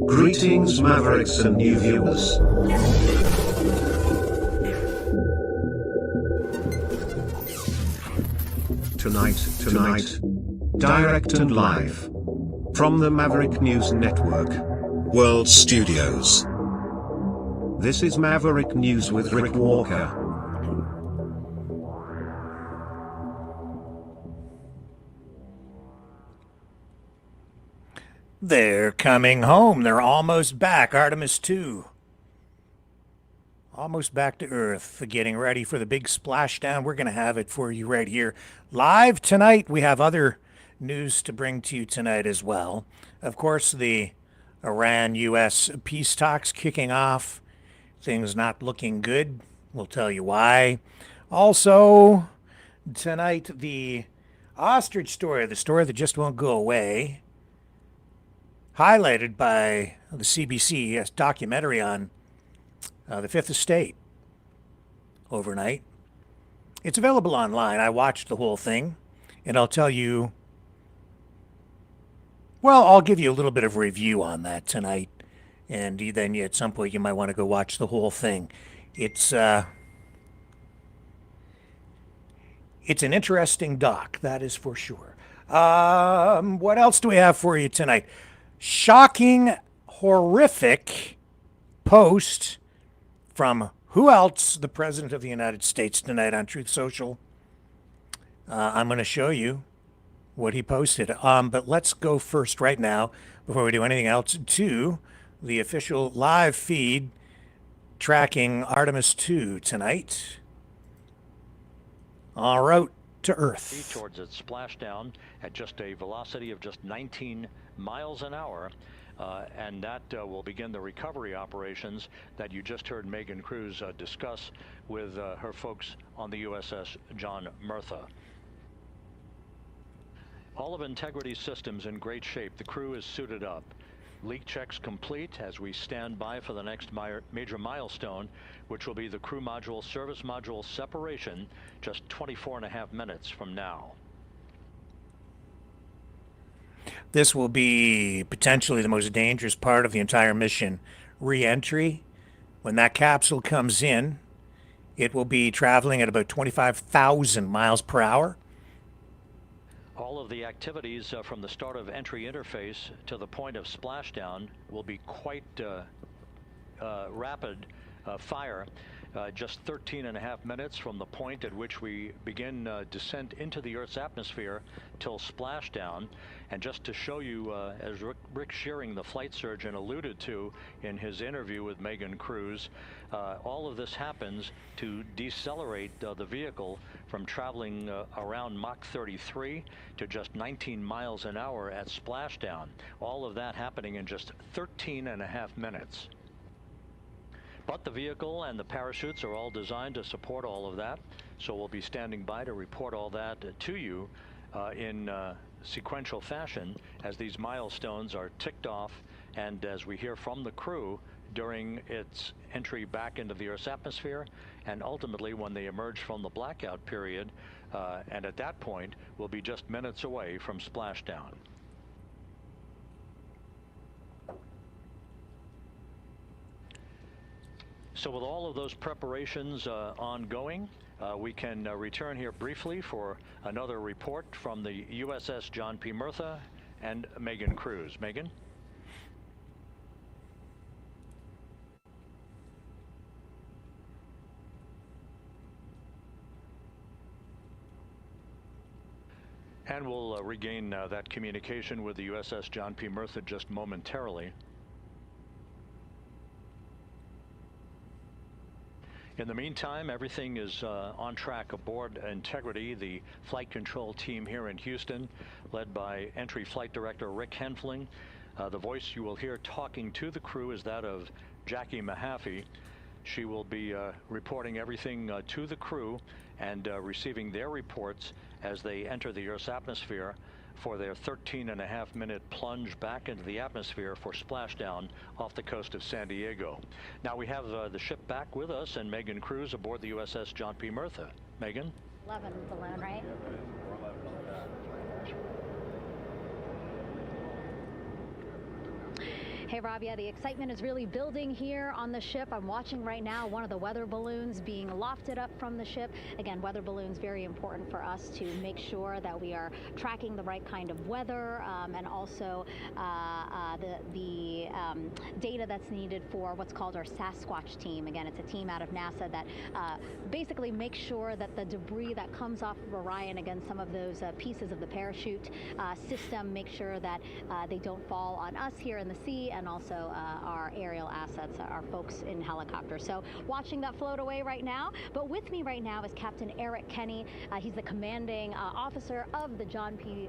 Greetings Mavericks and new viewers. Tonight, direct and live from the Maverick News Network World Studios. This is Maverick News with Rick Walker. They're coming home. They're almost back. Artemis 2. Almost back to Earth. Getting ready for the big splashdown. We're going to have it for you right here. Live tonight. We have other news to bring to you tonight as well. Of course, the Iran-U.S. peace talks kicking off. Things not looking good. We'll tell you why. Also, tonight, the ostrich story. The story that just won't go away. Highlighted by the CBC documentary on the Fifth Estate overnight. It's available online. I watched the whole thing, and I'll tell you, well, I'll give you a little bit of review on that tonight, and then at some point you might want to go watch the whole thing. It's an interesting doc, that is for sure. What else do we have for you tonight? Shocking, horrific post from who else? The President of the United States tonight on Truth Social. I'm going to show you what he posted. But let's go first right now, before we do anything else, to the official live feed tracking Artemis 2 tonight. En route to Earth. Towards its splashdown at just a velocity of just 19 miles an hour. And that will begin the recovery operations that you just heard Megan Cruz discuss with her folks on the USS John Murtha. All of Integrity's systems in great shape. The crew is suited up. Leak checks complete as we stand by for the next major milestone, which will be the crew module service module separation just 24.5 minutes from now. This will be potentially the most dangerous part of the entire mission. Re-entry. When that capsule comes in, it will be traveling at about 25,000 miles per hour. All of the activities from the start of entry interface to the point of splashdown will be quite rapid fire. Just 13.5 minutes from the point at which we begin descent into the Earth's atmosphere till splashdown. And just to show you, as Rick Shearing, the flight surgeon, alluded to in his interview with Megan Cruz, all of this happens to decelerate the vehicle from traveling around Mach 33 to just 19 miles an hour at splashdown. All of that happening in just 13.5 minutes. But the vehicle and the parachutes are all designed to support all of that. So we'll be standing by to report all that to you in sequential fashion as these milestones are ticked off and as we hear from the crew during its entry back into the Earth's atmosphere, and ultimately when they emerge from the blackout period, and at that point we'll be just minutes away from splashdown. So with all of those preparations ongoing, we can return here briefly for another report from the USS John P. Murtha and Megan Cruz. Megan? And we'll regain that communication with the USS John P. Murtha just momentarily. In the meantime, everything is on track aboard Integrity, the flight control team here in Houston, led by Entry Flight Director Rick Henfling. The voice you will hear talking to the crew is that of Jackie Mahaffey. She will be reporting everything to the crew and receiving their reports as they enter the Earth's atmosphere for their 13.5-minute plunge back into the atmosphere for splashdown off the coast of San Diego. Now we have the ship back with us and Megan Cruz aboard the USS John P. Murtha. Megan? 11 balloon, right? Hey, Rob, yeah, the excitement is really building here on the ship. I'm watching right now one of the weather balloons being lofted up from the ship. Again, weather balloons, very important for us to make sure that we are tracking the right kind of weather and also the data that's needed for what's called our Sasquatch team. Again, it's a team out of NASA that basically makes sure that the debris that comes off of Orion, again, some of those pieces of the parachute system, make sure that they don't fall on us here in the sea, and also our aerial assets, our folks in helicopters. So watching that float away right now. But with me right now is Captain Eric Kenny. He's the commanding officer of the John P.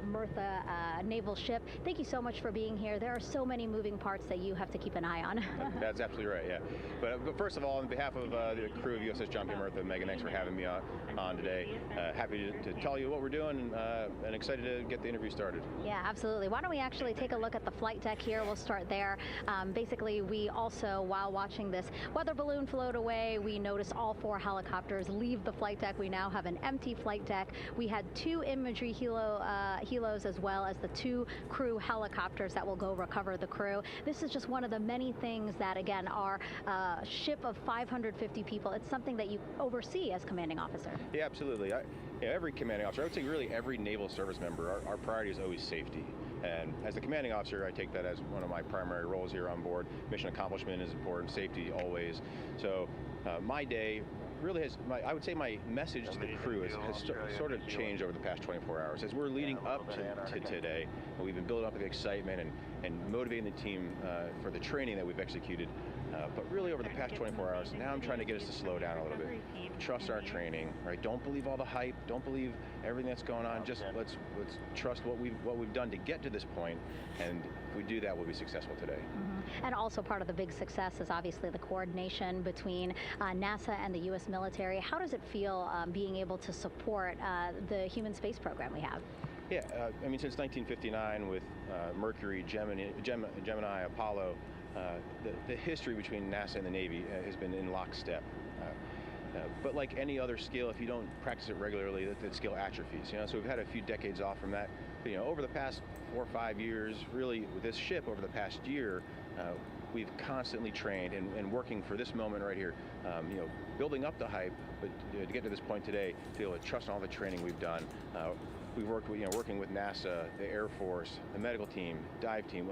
Murtha naval ship. Thank you so much for being here. There are so many moving parts that you have to keep an eye on. That's absolutely right, yeah. But first of all, on behalf of the crew of USS John P. Murtha, Megan, thanks for having me on today. Happy to tell you what we're doing and excited to get the interview started. Yeah, absolutely. Why don't we actually take a look at the flight deck here? We'll start there. Basically, we also, while watching this weather balloon float away, we noticed all 4 helicopters leave the flight deck. We now have an empty flight deck. We had 2 imagery helos as well as the 2 crew helicopters that will go recover the crew. This is just one of the many things that, again, our ship of 550 people, it's something that you oversee as commanding officer. Yeah, absolutely. Every commanding officer, I would say really every naval service member, our priority is always safety. And as the commanding officer, I take that as one of my primary roles here on board. Mission accomplishment is important, safety always. So my day really has, I would say my message to the crew has sort of changed over the past 24 hours. As we're leading up to today, we've been building up the excitement and motivating the team for the training that we've executed. But really over the past 24 hours, now I'm trying to get us to slow down a little bit. Trust our training, right? Don't believe all the hype. Don't believe everything that's going on. Just let's trust what we've done to get to this point, and if we do that, we'll be successful today. Mm-hmm. And also part of the big success is obviously the coordination between NASA and the U.S. military. How does it feel being able to support the human space program we have? Yeah, I mean, since 1959 with Mercury, Gemini, Apollo, the history between NASA and the Navy has been in lockstep. But like any other skill, if you don't practice it regularly, that skill atrophies. So we've had a few decades off from that. But, over the past 4 or 5 years, really with this ship over the past year, we've constantly trained and working for this moment right here. Building up the hype, but to get to this point today, to be able to trust all the training we've done. We've worked with, working with NASA, the Air Force, the medical team, dive team.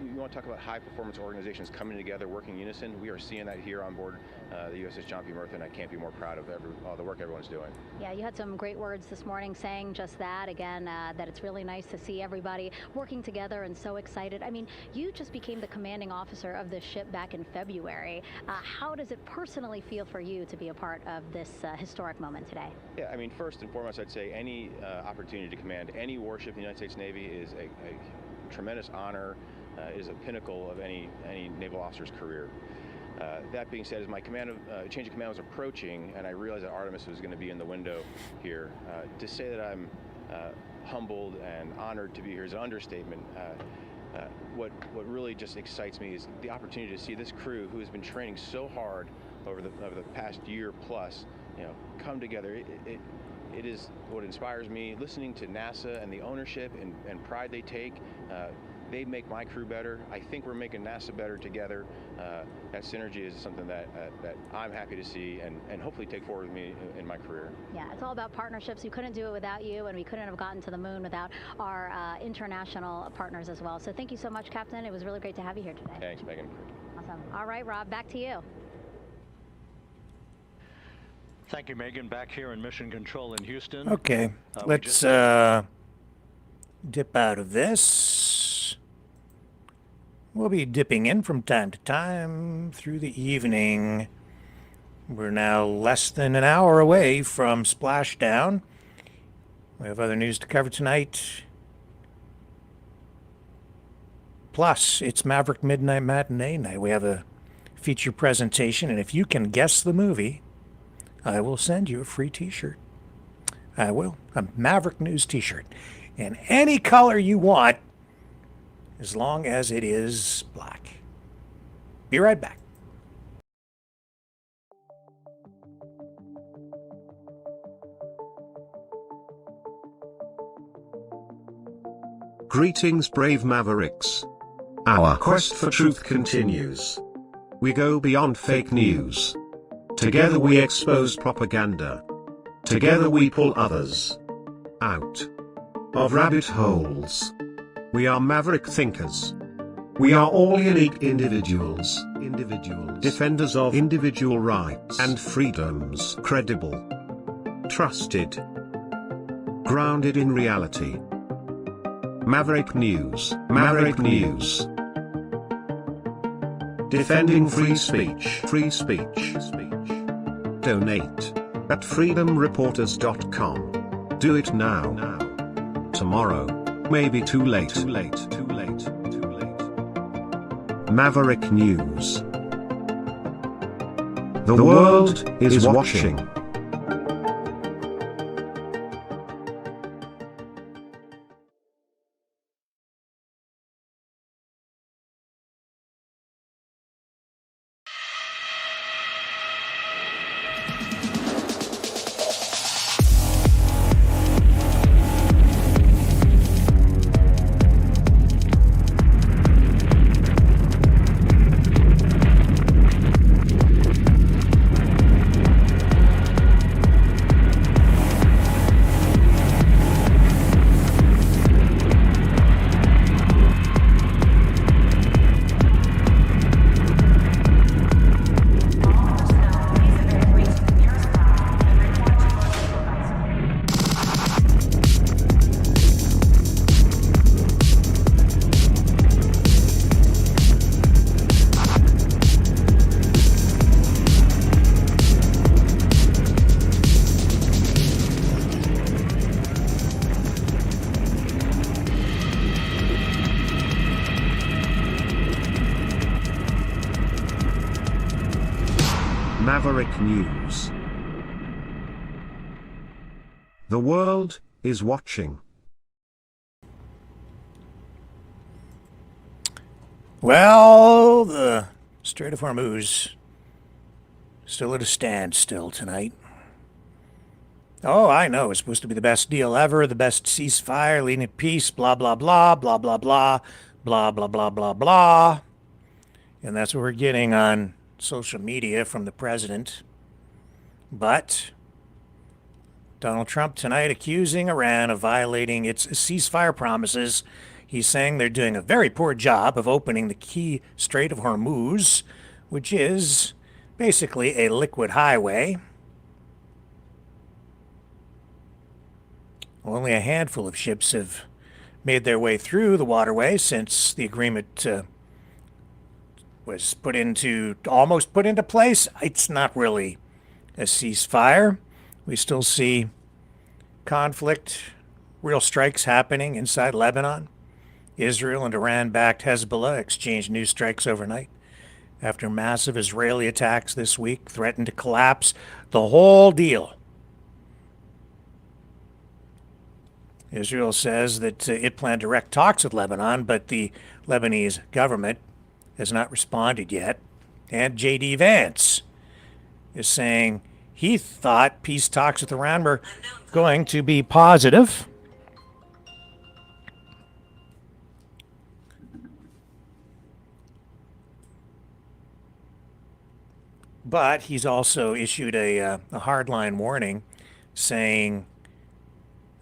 You want to talk about high-performance organizations coming together, working in unison? We are seeing that here on board the USS John P. Murtha, and I can't be more proud of all the work everyone's doing. Yeah, you had some great words this morning saying just that, again, that it's really nice to see everybody working together and so excited. I mean, you just became the commanding officer of this ship back in February. How does it personally feel for you to be a part of this historic moment today? Yeah, I mean, first and foremost, I'd say any opportunity to command any warship in the United States Navy is a tremendous honor, is a pinnacle of any naval officer's career. That being said, as my change of command was approaching, and I realized that Artemis was going to be in the window here, to say that I'm humbled and honored to be here is an understatement. What really just excites me is the opportunity to see this crew, who has been training so hard over the past year plus, come together. It is what inspires me. Listening to NASA and the ownership and pride they take, they make my crew better. I think we're making NASA better together. That synergy is something that I'm happy to see and hopefully take forward with me in my career. Yeah, it's all about partnerships. We couldn't do it without you, and we couldn't have gotten to the moon without our international partners as well. So thank you so much, Captain. It was really great to have you here today. Thanks, Megan. Awesome. All right, Rob, back to you. Thank you, Megan. Back here in Mission Control in Houston. Okay, let's dip out of this. We'll be dipping in from time to time through the evening. We're now less than an hour away from splashdown. We have other news to cover tonight. Plus, it's Maverick Midnight Matinee night. We have a feature presentation, and if you can guess the movie, I will send you a free t-shirt. I will. A Maverick News t-shirt. In any color you want, as long as it is black. Be right back. Greetings, brave Mavericks. Our quest for truth continues. We go beyond fake news. Together we expose propaganda. Together we pull others out of rabbit holes. We are maverick thinkers. We are all unique individuals, defenders of individual rights and freedoms, credible, trusted, grounded in reality. Maverick News, Maverick News. Defending free speech, free speech. Donate at freedomreporters.com. Do it now. Tomorrow may be too late. Maverick News. The world is watching. Maverick News. The world is watching. Well, the Strait of Hormuz still at a standstill tonight. Oh, I know, it's supposed to be the best deal ever, the best ceasefire, leading to peace, blah, blah, blah, blah, blah, blah, blah, blah, blah, blah, blah. And that's what we're getting on social media from the president. But Donald Trump tonight accusing Iran of violating its ceasefire promises. He's saying they're doing a very poor job of opening the key Strait of Hormuz, which is basically a liquid highway. Only a handful of ships have made their way through the waterway since the agreement was almost put into place. It's not really a ceasefire. We still see conflict, real strikes happening inside Lebanon. Israel and Iran-backed Hezbollah exchanged new strikes overnight after massive Israeli attacks this week threatened to collapse the whole deal. Israel says that it planned direct talks with Lebanon, but the Lebanese government has not responded yet. And J.D. Vance is saying he thought peace talks with Iran were going to be positive. But he's also issued a hardline warning saying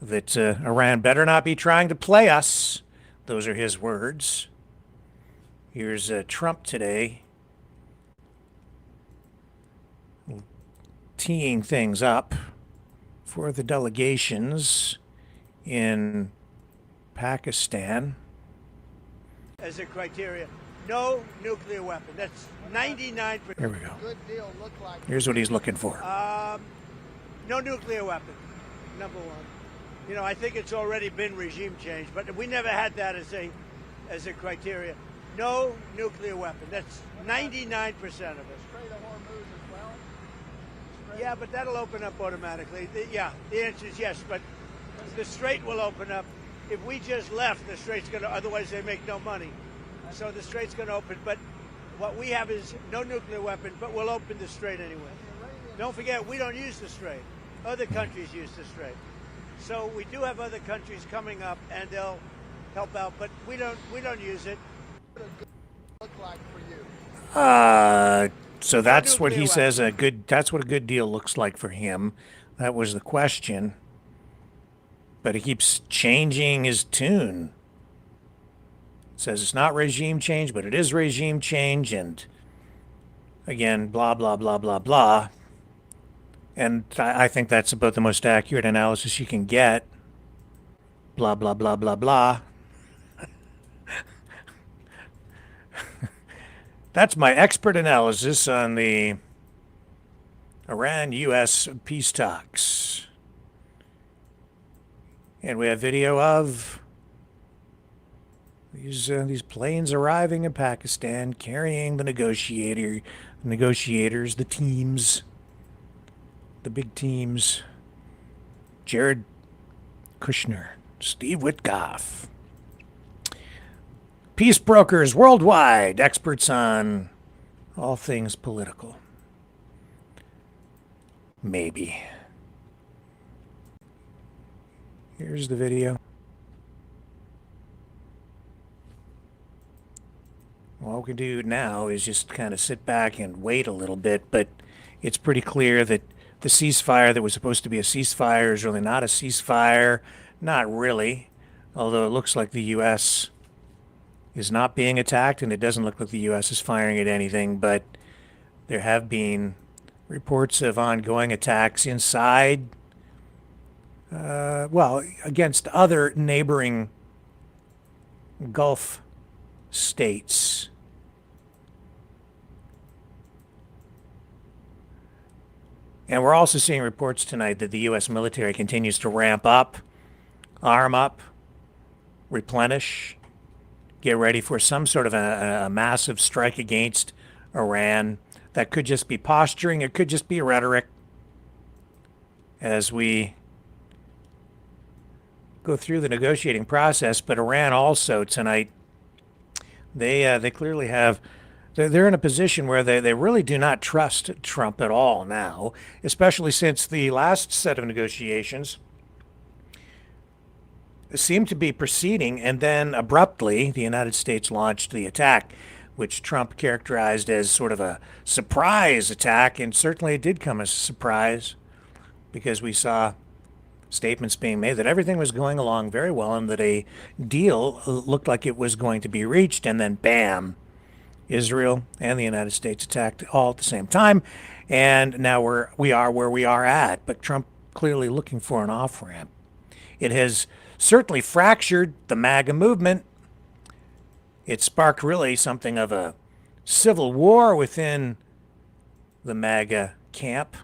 that Iran better not be trying to play us. Those are his words. Here's Trump today teeing things up for the delegations in Pakistan. As a criteria, no nuclear weapon. That's 99%. Here we go. Good deal. Look like Here's what he's looking for. No nuclear weapon, number one. You know, I think it's already been regime change, but we never had that as a criteria. No nuclear weapon. That's 99% of it. Strait of Hormuz as well? Yeah, but that'll open up automatically. The answer is yes, but the strait will open up. If we just left, the strait's going to, otherwise they make no money. So the strait's going to open, but what we have is no nuclear weapon, but we'll open the strait anyway. Don't forget, we don't use the strait. Other countries use the strait. So we do have other countries coming up, and they'll help out, but we don't use it. So that's what he says. That's what a good deal looks like for him. That was the question. But he keeps changing his tune. Says it's not regime change, but it is regime change, and again, blah, blah, blah, blah, blah. And I think that's about the most accurate analysis you can get. Blah, blah, blah, blah, blah. That's my expert analysis on the Iran-U.S. peace talks. And we have video of these planes arriving in Pakistan, carrying the negotiators, the teams, the big teams. Jared Kushner, Steve Witkoff. Peace brokers worldwide, experts on all things political. Maybe. Here's the video. What we can do now is just kind of sit back and wait a little bit, but it's pretty clear that the ceasefire that was supposed to be a ceasefire is really not a ceasefire. Not really, although it looks like the U.S. is not being attacked, and it doesn't look like the U.S. is firing at anything, but there have been reports of ongoing attacks inside, against other neighboring Gulf states. And we're also seeing reports tonight that the U.S. military continues to ramp up, arm up, replenish, get ready for some sort of a massive strike against Iran. That could just be posturing. It could just be rhetoric as we go through the negotiating process. But Iran also tonight, they clearly have, they're in a position where they really do not trust Trump at all now, especially since the last set of negotiations seemed to be proceeding, and then abruptly the United States launched the attack, which Trump characterized as sort of a surprise attack, and certainly it did come as a surprise because we saw statements being made that everything was going along very well and that a deal looked like it was going to be reached, and then bam, Israel and the United States attacked all at the same time, and now we are where we are at. But Trump clearly looking for an off-ramp. It has certainly fractured the MAGA movement. It sparked really something of a civil war within the MAGA camp.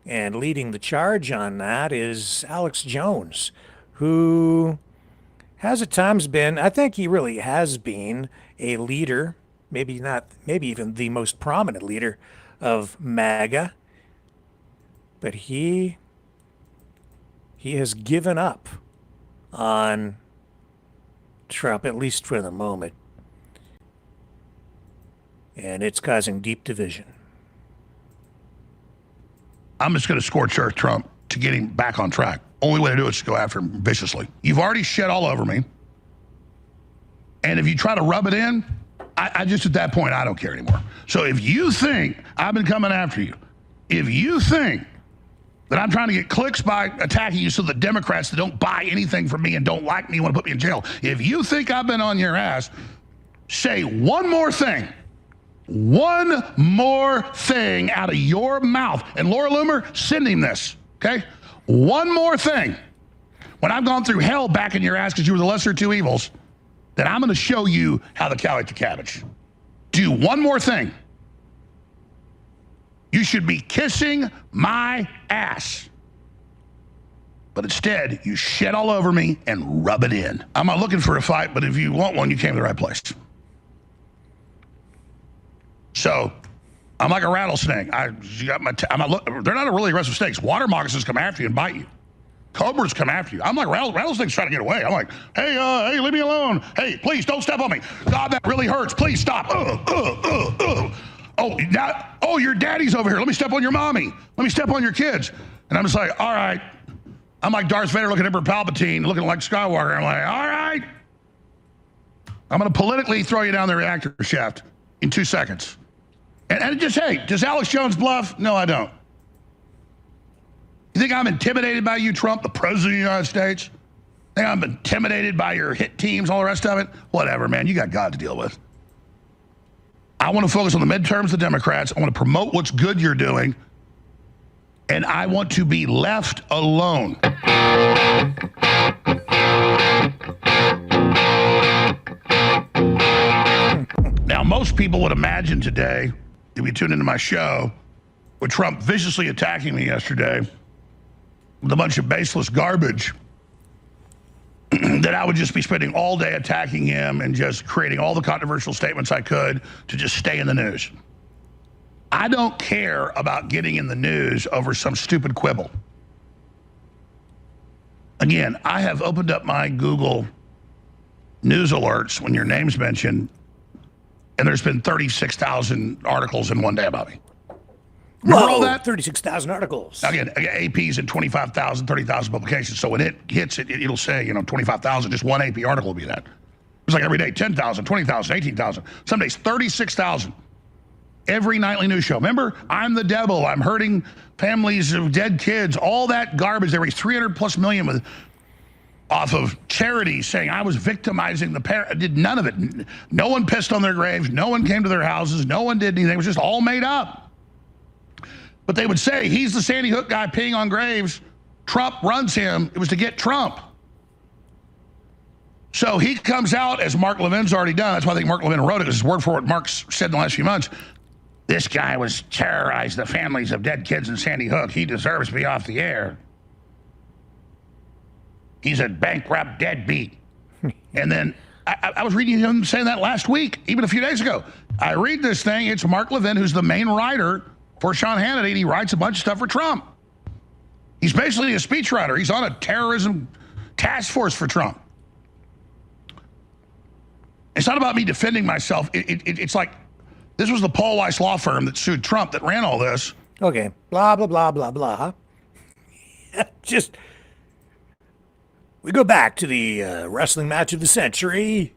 And leading the charge on that is Alex Jones, who has at times been, I think he really has been, a leader, maybe even the most prominent leader of MAGA. But he has given up on Trump, at least for the moment. And it's causing deep division. I'm just going to scorch earth Trump to get him back on track. Only way to do it is to go after him viciously. You've already shed all over me. And if you try to rub it in, I just, at that point, I don't care anymore. So if you think I've been coming after you, if you think that I'm trying to get clicks by attacking you so the Democrats that don't buy anything from me and don't like me want to put me in jail, if you think I've been on your ass, say one more thing. One more thing out of your mouth. And Laura Loomer, send him this, okay? One more thing. When I've gone through hell back in your ass because you were the lesser of two evils, then I'm going to show you how the cow ate the cabbage. Do one more thing. You should be kissing my ass. But instead, you shed all over me and rub it in. I'm not looking for a fight, but if you want one, you came to the right place. So, I'm like a rattlesnake. They're not really aggressive snakes. Water moccasins come after you and bite you. Cobras come after you. I'm like rattlesnakes trying to get away. I'm like, hey, leave me alone. Hey, please don't step on me. God, that really hurts. Please stop. Oh, your daddy's over here. Let me step on your mommy. Let me step on your kids. And I'm just like, all right. I'm like Darth Vader looking at Emperor Palpatine, looking like Skywalker. I'm like, all I'm going to politically throw you down the reactor shaft in 2 seconds. And just, hey, does Alex Jones bluff? No, I don't. You think I'm intimidated by you, Trump, the president of the United States? Think I'm intimidated by your hit teams, all the rest of it? Whatever, man. You got God to deal with. I want to focus on the midterms, the Democrats. I want to promote what's good you're doing. And I want to be left alone. Now, most people would imagine today, if you tune into my show, with Trump viciously attacking me yesterday with a bunch of baseless garbage, that I would just be spending all day attacking him and just creating all the controversial statements I could to just stay in the news. I don't care about getting in the news over some stupid quibble. Again, I have opened up my Google news alerts when your name's mentioned, and there's been 36,000 articles in one day about me. Remember all that? 36,000 articles. Again, AP's in 25,000, 30,000 publications. So when it hits it, it'll say, 25,000, just one AP article will be that. It's like every day, 10,000, 20,000, 18,000. Some days, 36,000. Every nightly news show. Remember, I'm the devil. I'm hurting families of dead kids. All that garbage. They raised 300 plus million off of charities saying I was victimizing the parents. I did none of it. No one pissed on their graves. No one came to their houses. No one did anything. It was just all made up. But they would say, he's the Sandy Hook guy peeing on graves. Trump runs him. It was to get Trump. So he comes out, as Mark Levin's already done. That's why I think Mark Levin wrote it, because it's word for what Mark's said in the last few months. This guy was terrorized the families of dead kids in Sandy Hook. He deserves to be off the air. He's a bankrupt deadbeat. And then I was reading him saying that last week, even a few days ago. I read this thing. It's Mark Levin, who's the main writer for Sean Hannity, and he writes a bunch of stuff for Trump. He's basically a speechwriter. He's on a terrorism task force for Trump. It's not about me defending myself. It's like, this was the Paul Weiss law firm that sued Trump that ran all this. Okay, blah, blah, blah, blah, blah. We go back to the wrestling match of the century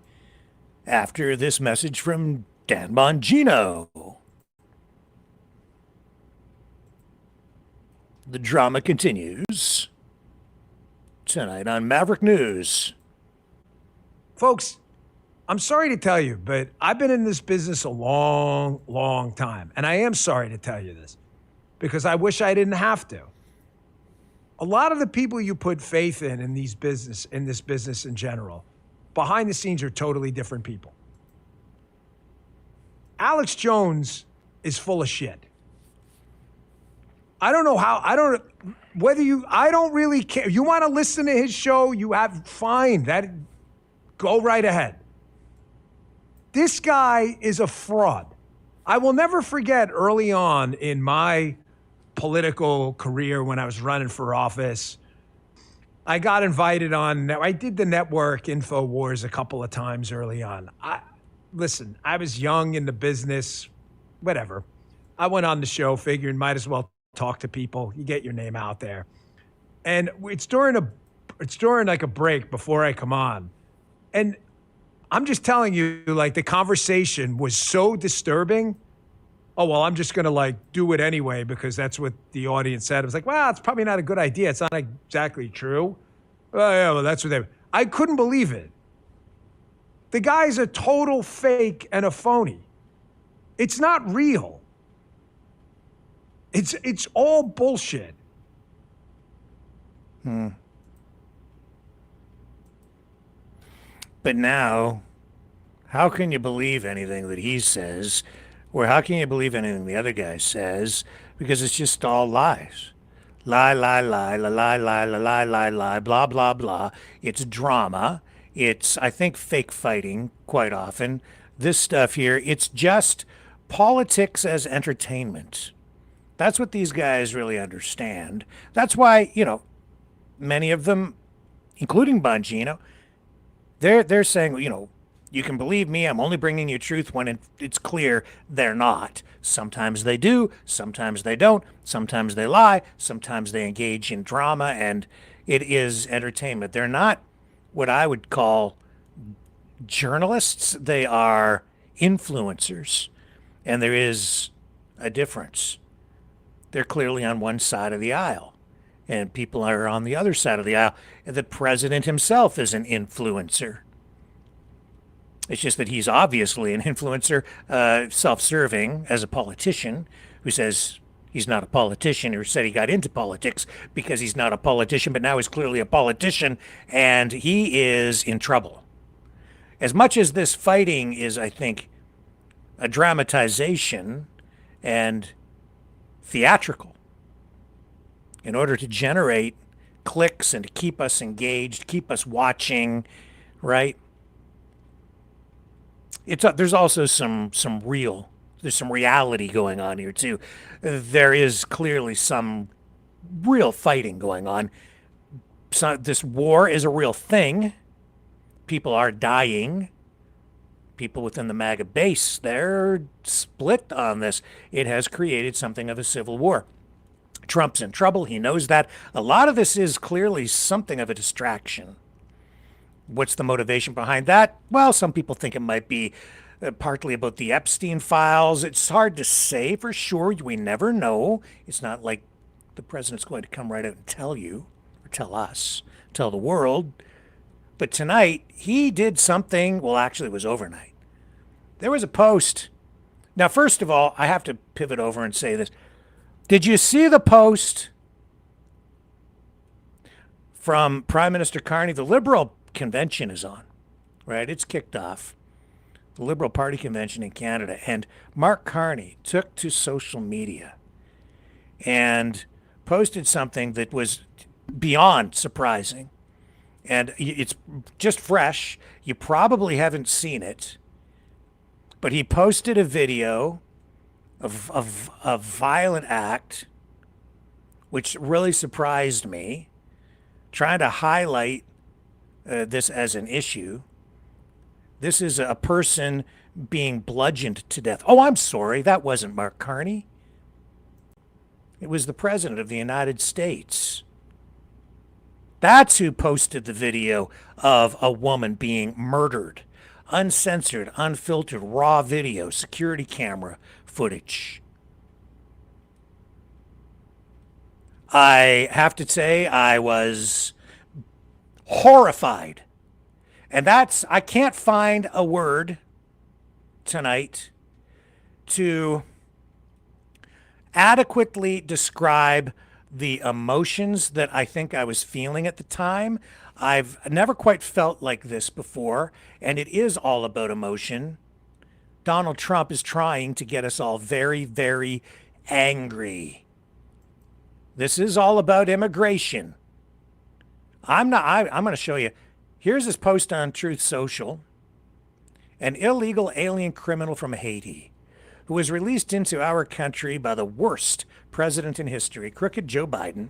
after this message from Dan Bongino. The drama continues tonight on Maverick News. Folks, I'm sorry to tell you, but I've been in this business a long, long time. And I am sorry to tell you this because I wish I didn't have to. A lot of the people you put faith in this business in general, behind the scenes are totally different people. Alex Jones is full of shit. I don't know how, I don't really care. You want to listen to his show, fine, go right ahead. This guy is a fraud. I will never forget early on in my political career when I was running for office, I got invited on, I did the network InfoWars a couple of times early on. Listen, I was young in the business, whatever. I went on the show figuring might as well talk to people. You get your name out there. And it's during like a break before I come on. And I'm just telling you, like, the conversation was so disturbing. Oh, well, I'm just going to do it anyway because that's what the audience said. I was like, well, it's probably not a good idea. It's not exactly true. Oh, yeah, well, that's what I couldn't believe it. The guy's a total fake and a phony. It's not real. It's all bullshit. But now, how can you believe anything that he says? Or how can you believe anything the other guy says? Because it's just all lies. Lie, lie, lie, lie, lie, lie, lie, lie, lie, blah, blah, blah. It's drama. It's, I think, fake fighting quite often. This stuff here, it's just politics as entertainment. That's what these guys really understand. That's why, many of them, including Bongino, they're saying, you can believe me, I'm only bringing you truth when it's clear they're not. Sometimes they do, sometimes they don't, sometimes they lie, sometimes they engage in drama, and it is entertainment. They're not what I would call journalists, they are influencers. And there is a difference. They're clearly on one side of the aisle, and people are on the other side of the aisle. And the president himself is an influencer. It's just that he's obviously an influencer, self-serving as a politician who says he's not a politician, or said he got into politics because he's not a politician, but now he's clearly a politician, and he is in trouble. As much as this fighting is, I think, a dramatization and theatrical in order to generate clicks and to keep us engaged, keep us watching, right? There's also some reality going on here too. There is clearly some real fighting going on. So this war is a real thing. People are dying. People within the MAGA base, they're split on this. It has created something of a civil war. Trump's in trouble. He knows that. A lot of this is clearly something of a distraction. What's the motivation behind that? Well, some people think it might be partly about the Epstein files. It's hard to say for sure. We never know. It's not like the president's going to come right out and tell you, or tell us, tell the world. But tonight, he did something, well, actually, it was overnight. There was a post. Now, first of all, I have to pivot over and say this. Did you see the post from Prime Minister Carney? The Liberal convention is on, right? It's kicked off. The Liberal Party convention in Canada. And Mark Carney took to social media and posted something that was beyond surprising. And it's just fresh. You probably haven't seen it. But he posted a video of a violent act, which really surprised me, trying to highlight this as an issue. This is a person being bludgeoned to death. Oh, I'm sorry. That wasn't Mark Carney. It was the President of the United States. That's who posted the video of a woman being murdered. Uncensored, unfiltered, raw video, security camera footage. I have to say I was horrified. And I can't find a word tonight to adequately describe the emotions that I think I was feeling at the time. I've never quite felt like this before, and it is all about emotion. Donald Trump is trying to get us all very, very angry. This is all about immigration. I'm going to show you. Here's this post on Truth Social. An illegal alien criminal from Haiti who was released into our country by the worst president in history, crooked Joe Biden,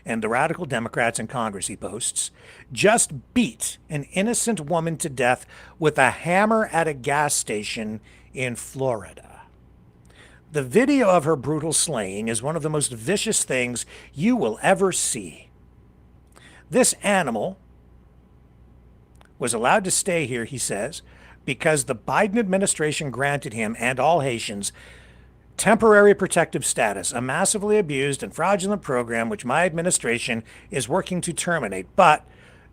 and the radical Democrats in Congress, he boasts, just beat an innocent woman to death with a hammer at a gas station in Florida. The video of her brutal slaying is one of the most vicious things you will ever see. This animal was allowed to stay here, he says, because the Biden administration granted him and all Haitians temporary protective status, a massively abused and fraudulent program which my administration is working to terminate. But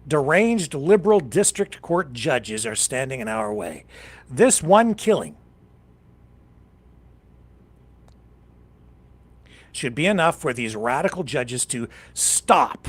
deranged liberal district court judges are standing in our way. This one killing should be enough for these radical judges to stop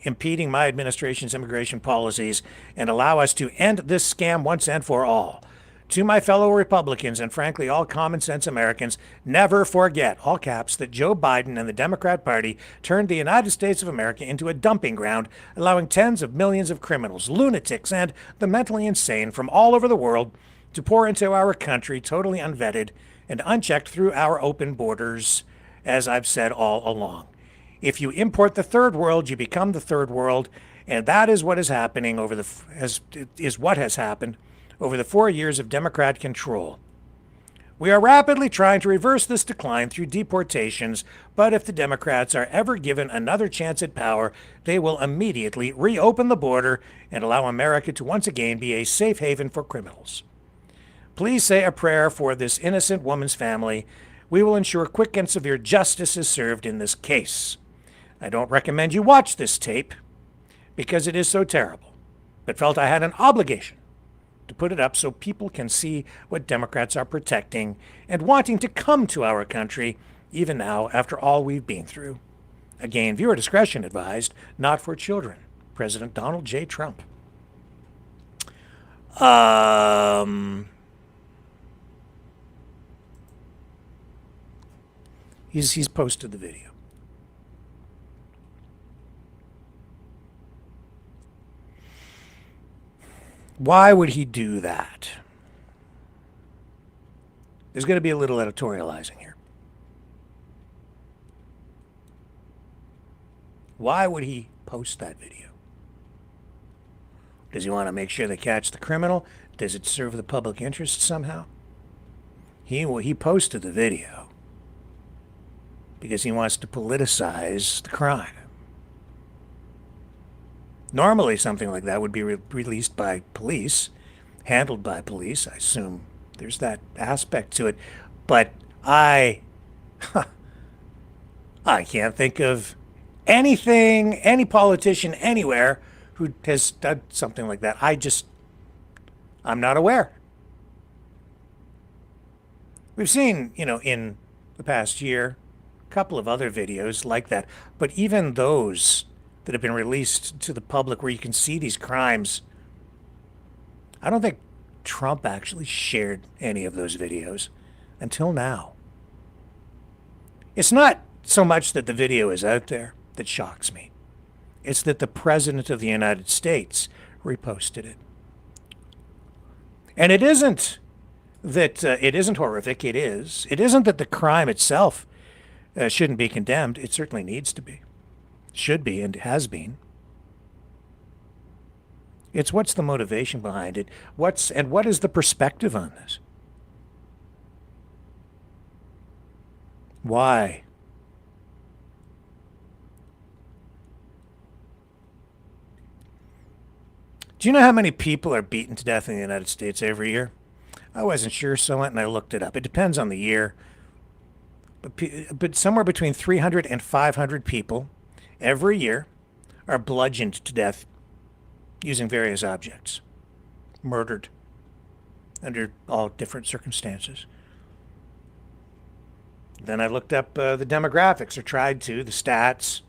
impeding my administration's immigration policies and allow us to end this scam once and for all. To my fellow Republicans and frankly all common sense Americans, never forget, all caps, that Joe Biden and the Democrat Party turned the United States of America into a dumping ground, allowing tens of millions of criminals, lunatics, and the mentally insane from all over the world to pour into our country totally unvetted and unchecked through our open borders, as I've said all along. If you import the third world, you become the third world, and that is what is happening what has happened over the 4 years of Democrat control. We are rapidly trying to reverse this decline through deportations, but if the Democrats are ever given another chance at power, they will immediately reopen the border and allow America to once again be a safe haven for criminals. Please say a prayer for this innocent woman's family. We will ensure quick and severe justice is served in this case. I don't recommend you watch this tape because it is so terrible, but felt I had an obligation to put it up so people can see what Democrats are protecting and wanting to come to our country, even now after all we've been through. Again, viewer discretion advised, not for children. President Donald J. Trump. He's posted the video. Why would he do that? There's going to be a little editorializing here. Why would he post that video? Does he want to make sure they catch the criminal? Does it serve the public interest somehow? He posted the video because he wants to politicize the crime. Normally, something like that would be released by police, handled by police. I assume there's that aspect to it. But I can't think of anything, any politician anywhere who has done something like that. I'm not aware. We've seen, in the past year, a couple of other videos like that. But even those that have been released to the public where you can see these crimes, I don't think Trump actually shared any of those videos until now. It's not so much that the video is out there that shocks me. It's that the President of the United States reposted it. And it isn't that it isn't horrific. It is. It isn't that the crime itself shouldn't be condemned. It certainly needs to be. Should be and has been. It's what's the motivation behind it? What is the perspective on this? Why? Do you know how many people are beaten to death in the United States every year? I wasn't sure, so I went and I looked it up. It depends on the year. But somewhere between 300 and 500 people every year are bludgeoned to death using various objects, murdered under all different circumstances. Then I looked up the demographics, or tried to, the stats,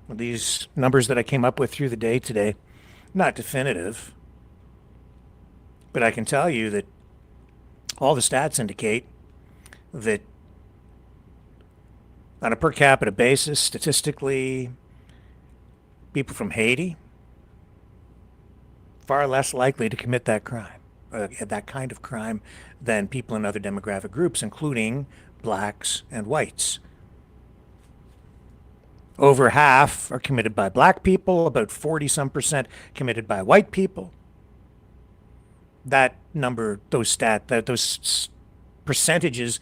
these numbers that I came up with through the day today. Not definitive, but I can tell you that all the stats indicate that on a per capita basis, statistically, people from Haiti far less likely to commit that crime, that kind of crime, than people in other demographic groups, including blacks and whites. Over half are committed by black people, about 40% committed by white people. That number, those percentages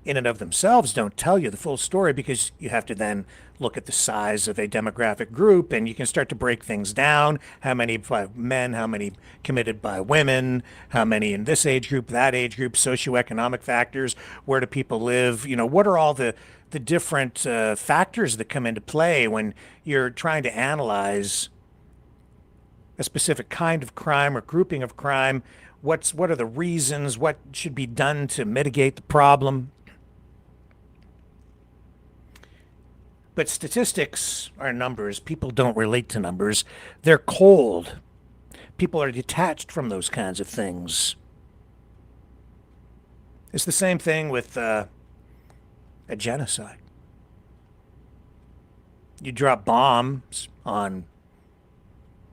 in and of themselves don't tell you the full story, because you have to then look at the size of a demographic group, and you can start to break things down. How many by men, how many committed by women, how many in this age group, that age group, socioeconomic factors, where do people live? What are all the different factors that come into play when you're trying to analyze a specific kind of crime or grouping of crime? What are the reasons? What should be done to mitigate the problem? But statistics are numbers. People don't relate to numbers. They're cold. People are detached from those kinds of things. It's the same thing with a genocide. You drop bombs on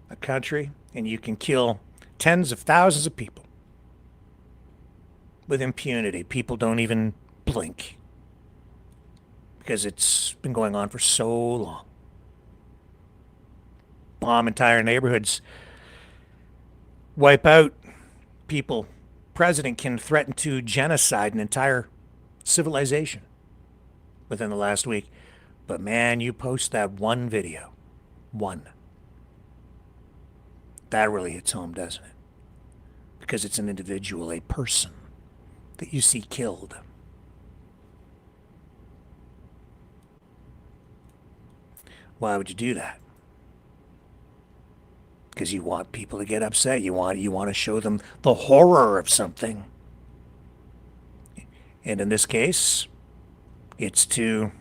a country and you can kill tens of thousands of people with impunity. People don't even blink because it's been going on for so long. Bomb entire neighborhoods, wipe out people president can threaten to genocide an entire civilization within the last week. But man, you post that one video. One. That really hits home, doesn't it? Because it's an individual, a person that you see killed. Why would you do that? Because you want people to get upset. You want to show them the horror of something. And in this case, it's to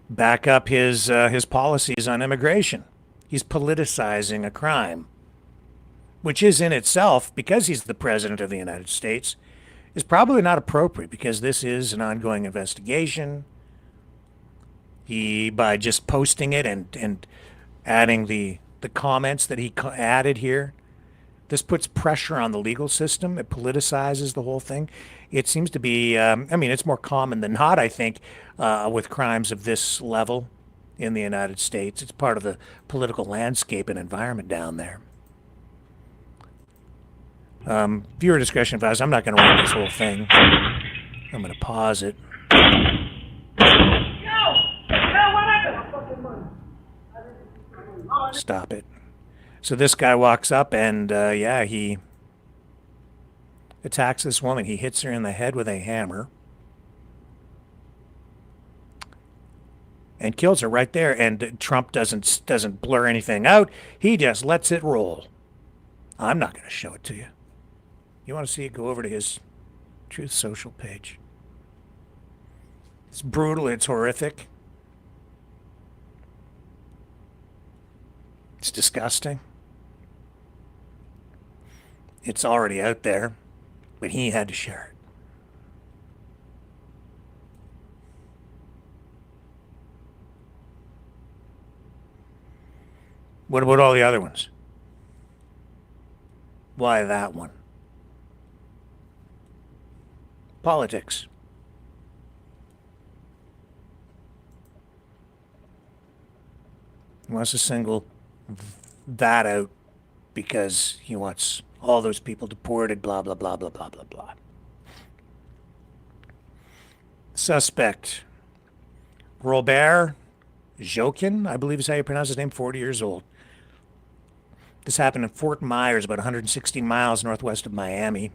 back up his policies on immigration. He's politicizing a crime, which is in itself, because he's the president of the United States, is probably not appropriate, because this is an ongoing investigation. He, by just posting it and adding the comments that he added here, this puts pressure on the legal system. It politicizes the whole thing. It seems to be, I mean, it's more common than not, I think, with crimes of this level in the United States. It's part of the political landscape and environment down there. Viewer discretion advised. I'm not going to run this whole thing. I'm going to pause it. Stop it. So this guy walks up and, yeah, he attacks this woman. He hits her in the head with a hammer and kills her right there. And Trump doesn't blur anything out. He just lets it roll. I'm not going to show it to you. You want to see it? Go over to his Truth Social page. It's brutal. It's horrific. It's disgusting. It's already out there, but he had to share it. What about all the other ones? Why that one? Politics. He wants to single that out because he wants all those people deported, blah, blah, blah, blah, blah, blah, blah. Suspect, Robert Jokin, I believe is how you pronounce his name, 40 years old. This happened in Fort Myers, about 116 miles northwest of Miami.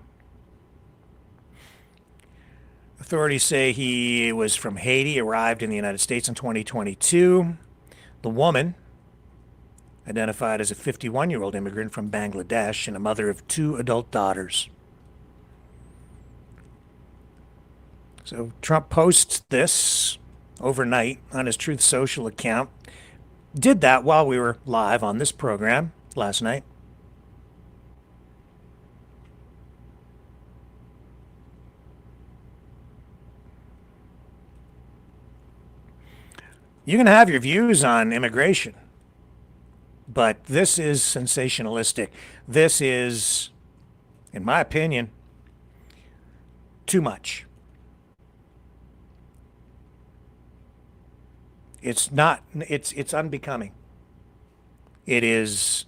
Authorities say he was from Haiti, arrived in the United States in 2022. The woman, identified as a 51-year-old immigrant from Bangladesh and a mother of 2 adult daughters. So Trump posts this overnight on his Truth Social account. Did that while we were live on this program last night. You can have your views on immigration, but this is sensationalistic. This is, in my opinion, too much. It's not, it's unbecoming. It is,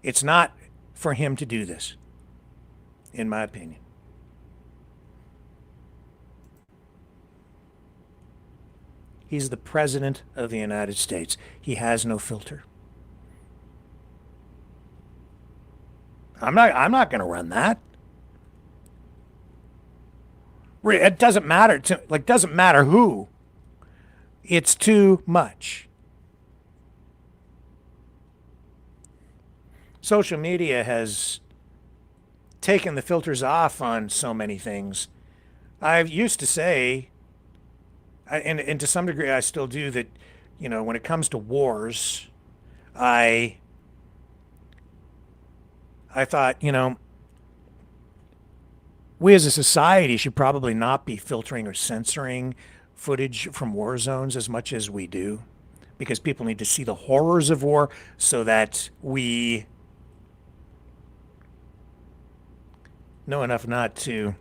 it's not for him to do this, in my opinion. He's the president of the United States. He has no filter. I'm not going to run that. It doesn't matter doesn't matter who. It's too much. Social media has taken the filters off on so many things. I used to say, and to some degree I still do, that, you know, when it comes to wars, I thought, you know, we as a society should probably not be filtering or censoring footage from war zones as much as we do, because people need to see the horrors of war so that we know enough not to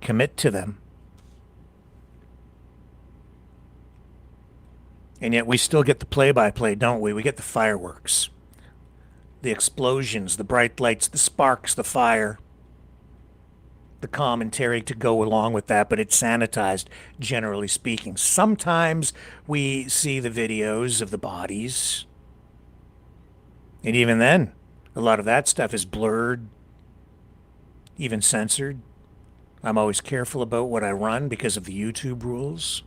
commit to them. And yet we still get the play-by-play, don't we? We get the fireworks. the explosions, the bright lights, the sparks, the fire, the commentary to go along with that, but it's sanitized, generally speaking. Sometimes we see the videos of the bodies, and even then, a lot of that stuff is blurred, even censored. I'm always careful about what I run because of the YouTube rules.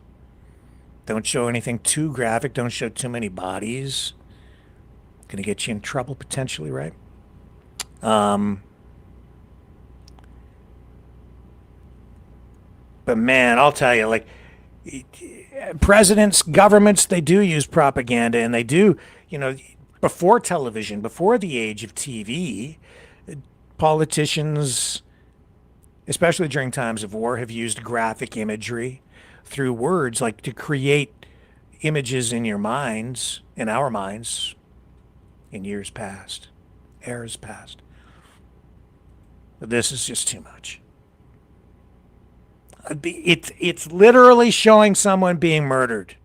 Don't show anything too graphic. Don't show too many bodies. Gonna get you in trouble potentially, right? But man, I'll tell you, like, presidents, governments, they do use propaganda, and they do, before television, before the age of TV, politicians, especially during times of war, have used graphic imagery through words, like to create images in your minds, in our minds, in years past, eras past. But this is just too much. It's literally showing someone being murdered.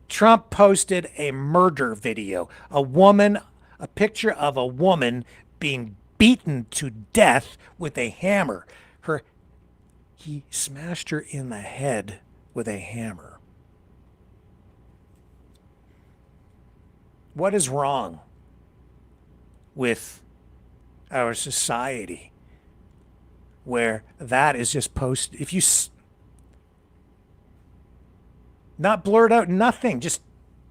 Trump posted a murder video, a picture of a woman being beaten to death with a hammer. He smashed her in the head with a hammer. What is wrong with our society where that is just posted? If you not blurred out, nothing, just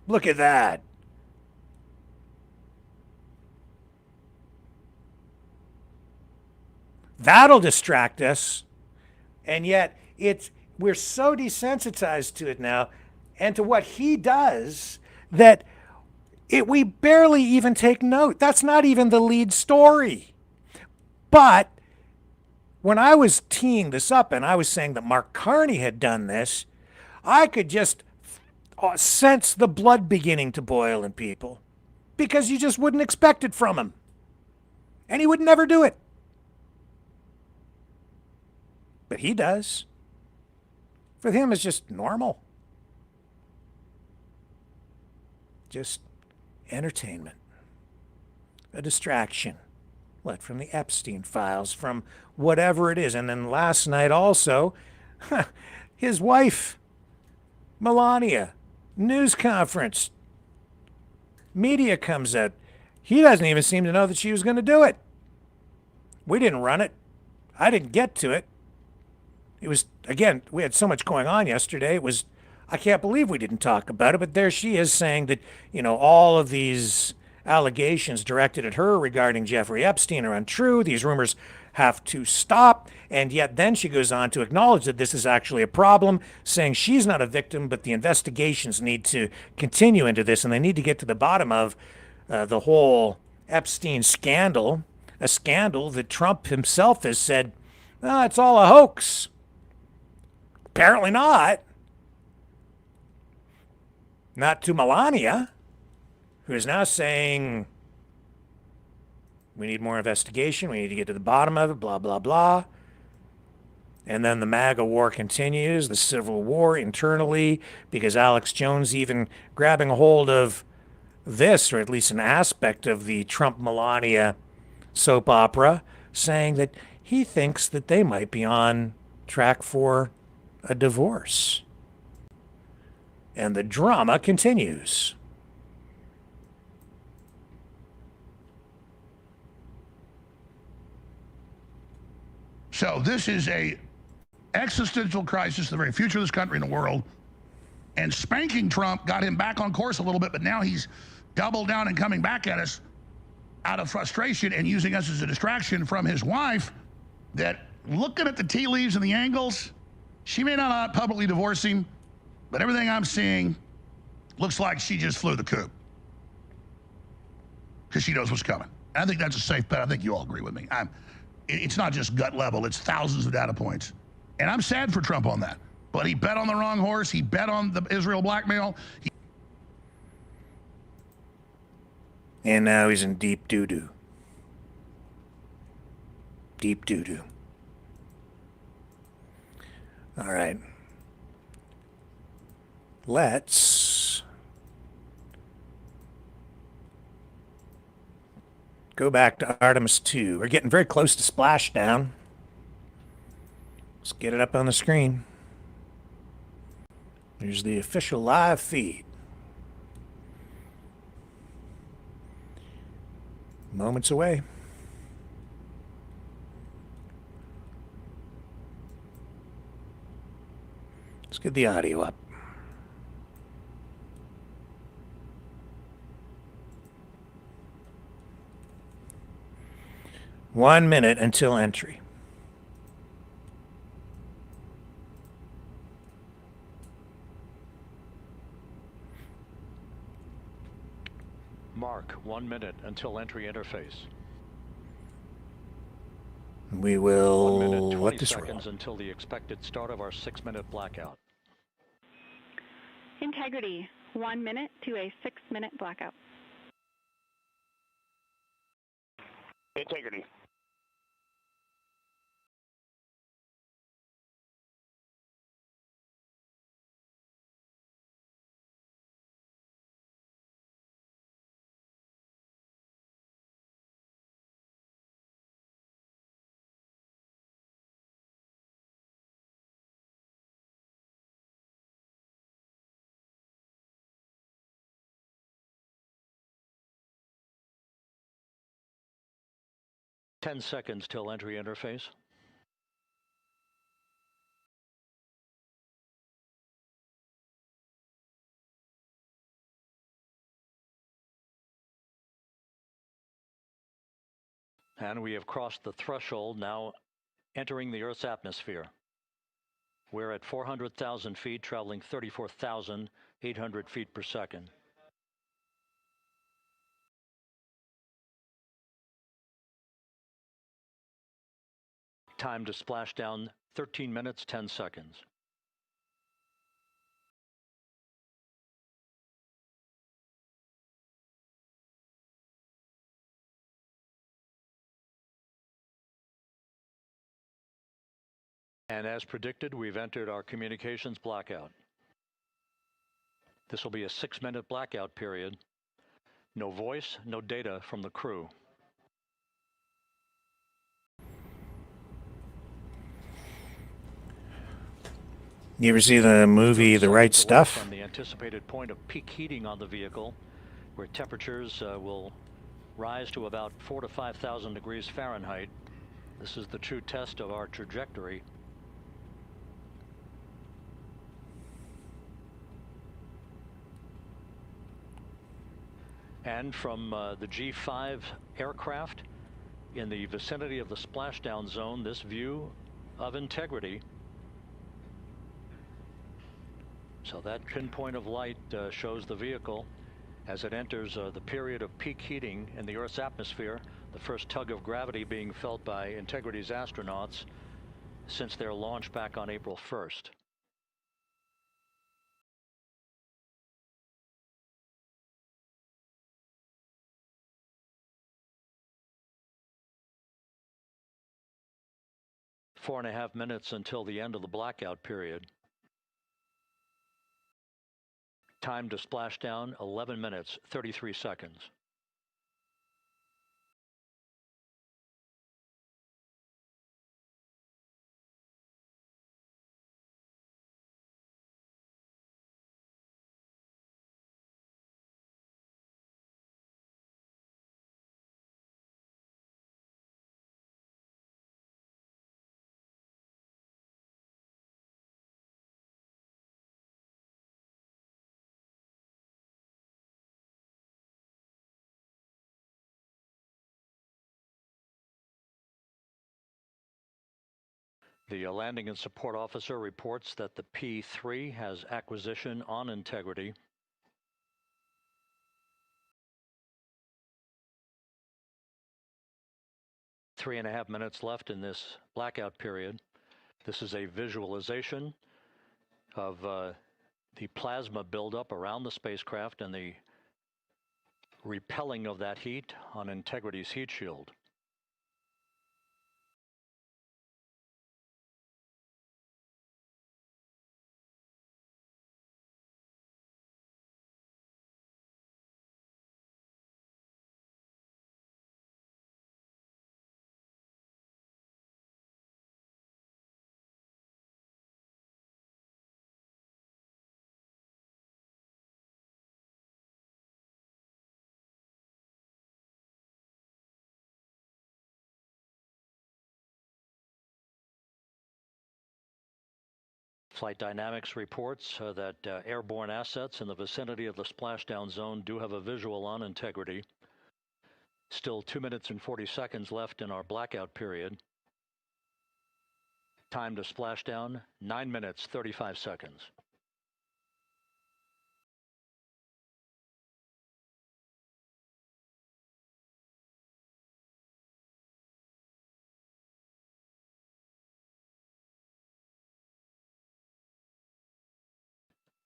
look at that. That'll distract us. And yet we're so desensitized to it now and to what he does that we barely even take note. That's not even the lead story. But when I was teeing this up and I was saying that Mark Carney had done this, I could just sense the blood beginning to boil in people because you just wouldn't expect it from him. And he would never do it. But he does. For him, it's just normal. Just entertainment. A distraction. What, from the Epstein files, from whatever it is. And then last night also, his wife, Melania, news conference. Media comes out. He doesn't even seem to know that she was going to do it. We didn't run it. I didn't get to it. It was, again, we had so much going on yesterday. I can't believe we didn't talk about it, but there she is saying that, all of these allegations directed at her regarding Jeffrey Epstein are untrue. These rumors have to stop. And yet then she goes on to acknowledge that this is actually a problem, saying she's not a victim, but the investigations need to continue into this, and they need to get to the bottom of the whole Epstein scandal, a scandal that Trump himself has said, it's all a hoax. Apparently not. Not to Melania, who is now saying we need more investigation, we need to get to the bottom of it, blah, blah, blah. And then the MAGA war continues, the civil war internally, because Alex Jones even grabbing a hold of this, or at least an aspect of the Trump-Melania soap opera, saying that he thinks that they might be on track for a divorce. And the drama continues. So this is a existential crisis, the very future of this country and the world. And spanking Trump got him back on course a little bit, but now he's doubled down and coming back at us out of frustration and using us as a distraction from his wife, that looking at the tea leaves and the angles, she may not publicly divorce him, but everything I'm seeing looks like she just flew the coop because she knows what's coming. I think that's a safe bet. I think you all agree with me. It's not just gut level. It's thousands of data points. And I'm sad for Trump on that. But he bet on the wrong horse. He bet on the Israel blackmail. And now he's in deep doo-doo. Deep doo-doo. All right. Let's go back to Artemis 2. We're getting very close to splashdown. Let's get it up on the screen. Here's the official live feed. Moments away. Let's get the audio up. One minute until entry. Mark, 1 minute until entry interface. We will 1 minute, 20 let this seconds roll. until the expected start of our 6-minute blackout. Integrity, 1 minute to a 6-minute blackout. Integrity. Ten seconds till entry interface. And we have crossed the threshold, now entering the Earth's atmosphere. We're at 400,000 feet, traveling 34,800 feet per second. Time to splash down, 13 minutes, 10 seconds. And as predicted, we've entered our communications blackout. This will be a 6-minute blackout period. No voice, no data from the crew. You ever see the movie The Right Stuff? From the anticipated point of peak heating on the vehicle, where temperatures will rise to about 4,000 to 5,000 degrees Fahrenheit. This is the true test of our trajectory. And from the G5 aircraft in the vicinity of the splashdown zone, this view of integrity. So that pinpoint of light shows the vehicle as it enters the period of peak heating in the Earth's atmosphere, the first tug of gravity being felt by Integrity's astronauts since their launch back on April 1st. Four and a half minutes until the end of the blackout period. Time to splash down, 11 minutes, 33 seconds. The landing and support officer reports that the P-3 has acquisition on Integrity. Three and a half minutes left in this blackout period. This is a visualization of the plasma buildup around the spacecraft and the repelling of that heat on Integrity's heat shield. Flight Dynamics reports that airborne assets in the vicinity of the splashdown zone do have a visual on integrity. Still 2 minutes and 40 seconds left in our blackout period. Time to splashdown, 9 minutes, 35 seconds.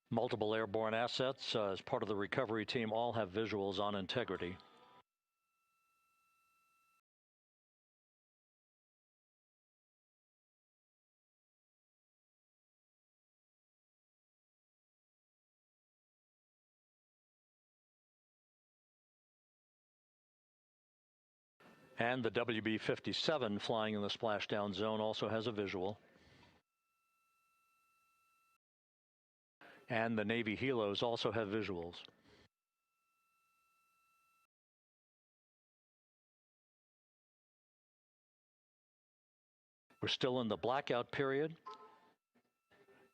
Multiple airborne assets as part of the recovery team all have visuals on integrity. And the WB-57 flying in the splashdown zone also has a visual. And the Navy helos also have visuals. We're still in the blackout period.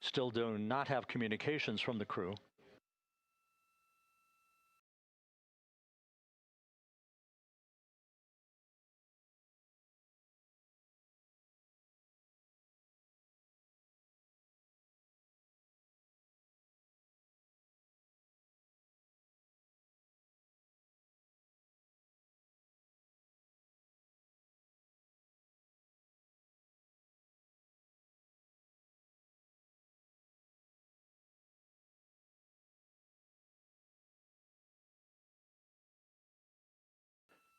Still do not have communications from the crew.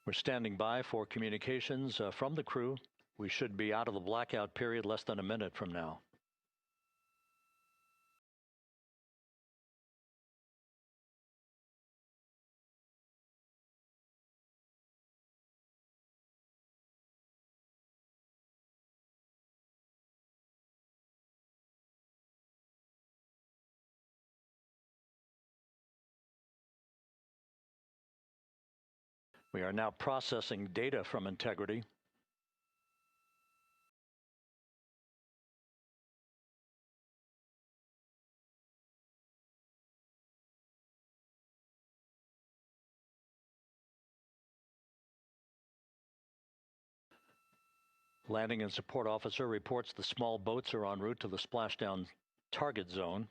We're standing by for communications from the crew. We should be out of the blackout period less than a minute from now. We are now processing data from integrity. Landing and support officer reports the small boats are en route to the splashdown target zone.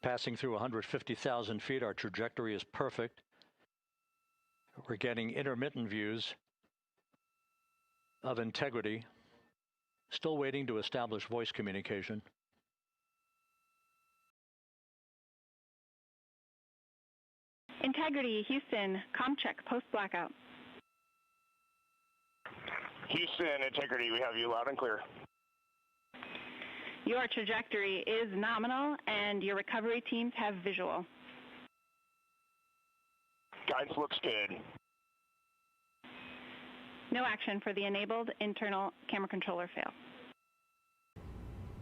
Passing through 150,000 feet, our trajectory is perfect. We're getting intermittent views of integrity. Still waiting to establish voice communication. Integrity, Houston, comm check, post-blackout. Houston, Integrity, we have you loud and clear. Your trajectory is nominal, and your recovery teams have visual. Guidance looks good. No action for the enabled internal camera controller fail.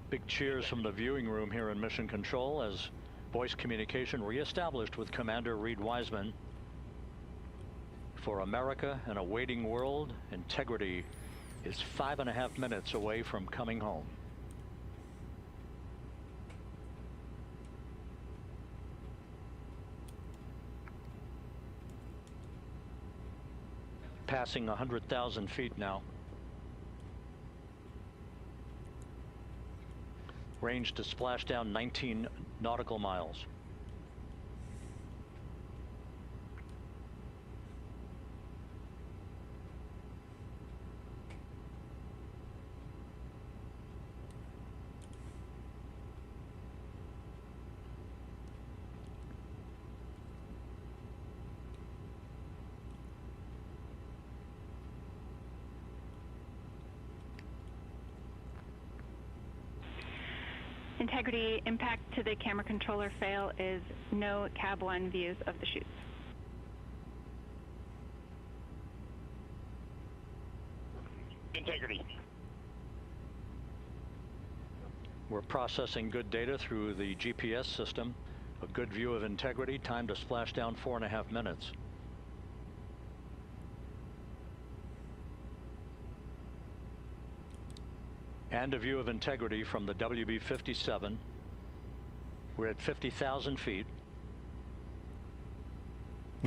Big cheers from the viewing room here in Mission Control as voice communication reestablished with Commander Reed Wiseman. For America and a waiting world, integrity is 5.5 minutes away from coming home. Passing 100,000 feet now. Range to splashdown 19 nautical miles. Integrity, impact to the camera controller fail is no cab 1 views of the chutes. Integrity. We're processing good data through the GPS system. A good view of integrity, time to splashdown 4.5 minutes. And a view of integrity from the WB-57. We're at 50,000 feet.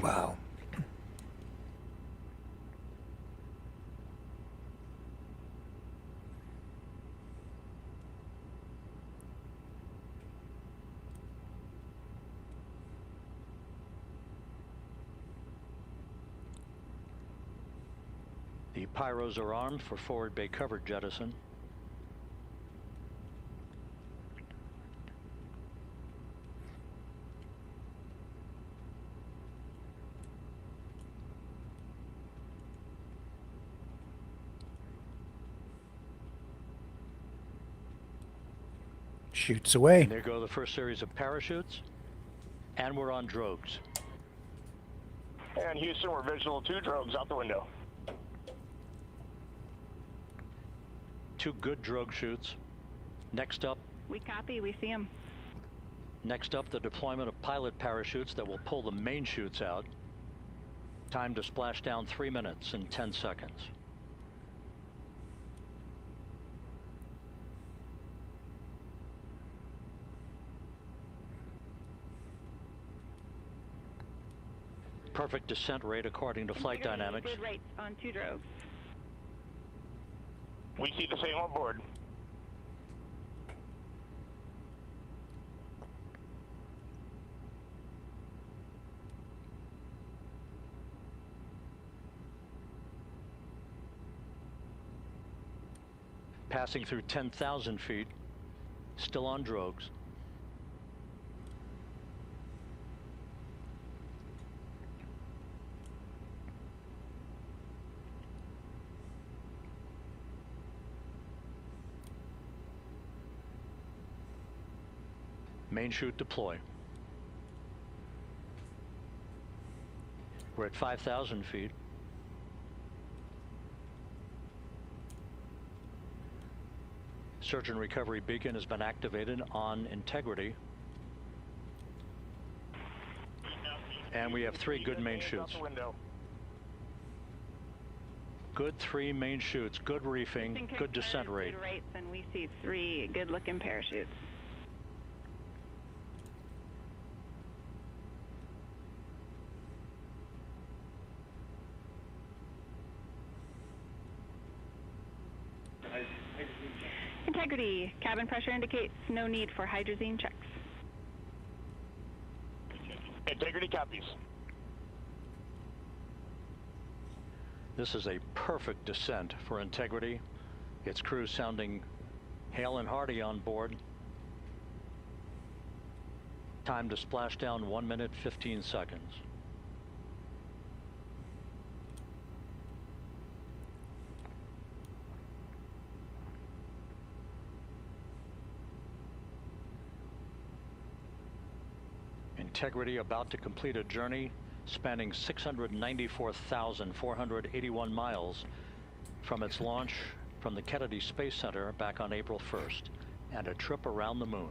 Wow. The pyros are armed for forward bay cover jettison. Shoots away. And there go the first series of parachutes. And we're on drogues. And Houston, we're visual 2 drogues out the window. 2 good drogue shoots. Next up. We copy, we see them. Next up, the deployment of pilot parachutes that will pull the main chutes out. Time to splash down 3 minutes and 10 seconds. Perfect descent rate according to flight dynamics. Good rates on 2 drogues. We see the same on board. Passing through 10,000 feet, still on drogues. Main chute deploy. We're at 5,000 feet. Search and recovery beacon has been activated on integrity. And we have 3 good main chutes. Good 3 main chutes, good reefing, good descent rate. Good rates, and we see 3 good-looking parachutes. Integrity. Cabin pressure indicates no need for hydrazine checks. Integrity copies. This is a perfect descent for integrity. Its crew sounding hale and hearty on board. Time to splash down 1 minute, 15 seconds. Integrity about to complete a journey spanning 694,481 miles from its launch from the Kennedy Space Center back on April 1st, and a trip around the moon.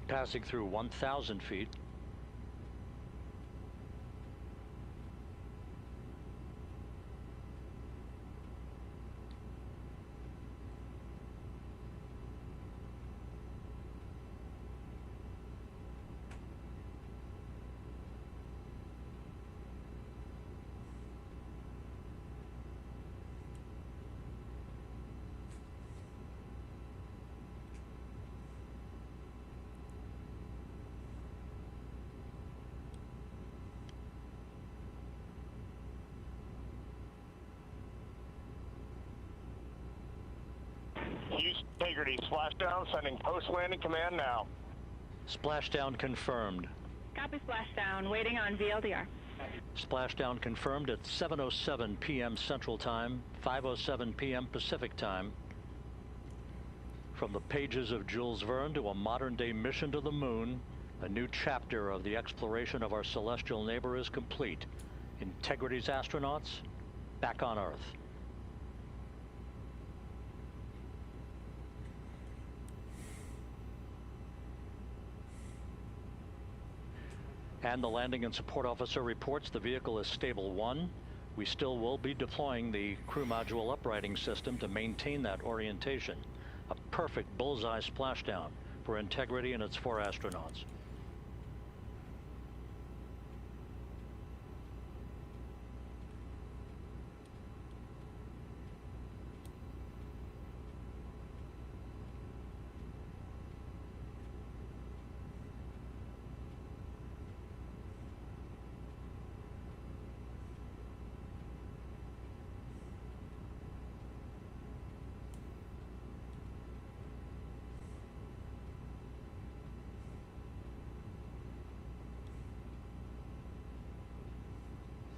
Passing through 1,000 feet. Houston Integrity, splashdown, sending post-landing command now. Splashdown confirmed. Copy splashdown, waiting on VLDR. Splashdown confirmed at 7:07 p.m. Central Time, 5:07 p.m. Pacific Time. From the pages of Jules Verne to a modern-day mission to the moon, a new chapter of the exploration of our celestial neighbor is complete. Integrity's astronauts back on Earth. And the landing and support officer reports the vehicle is stable 1. We still will be deploying the crew module uprighting system to maintain that orientation. A perfect bullseye splashdown for Integrity and its 4 astronauts.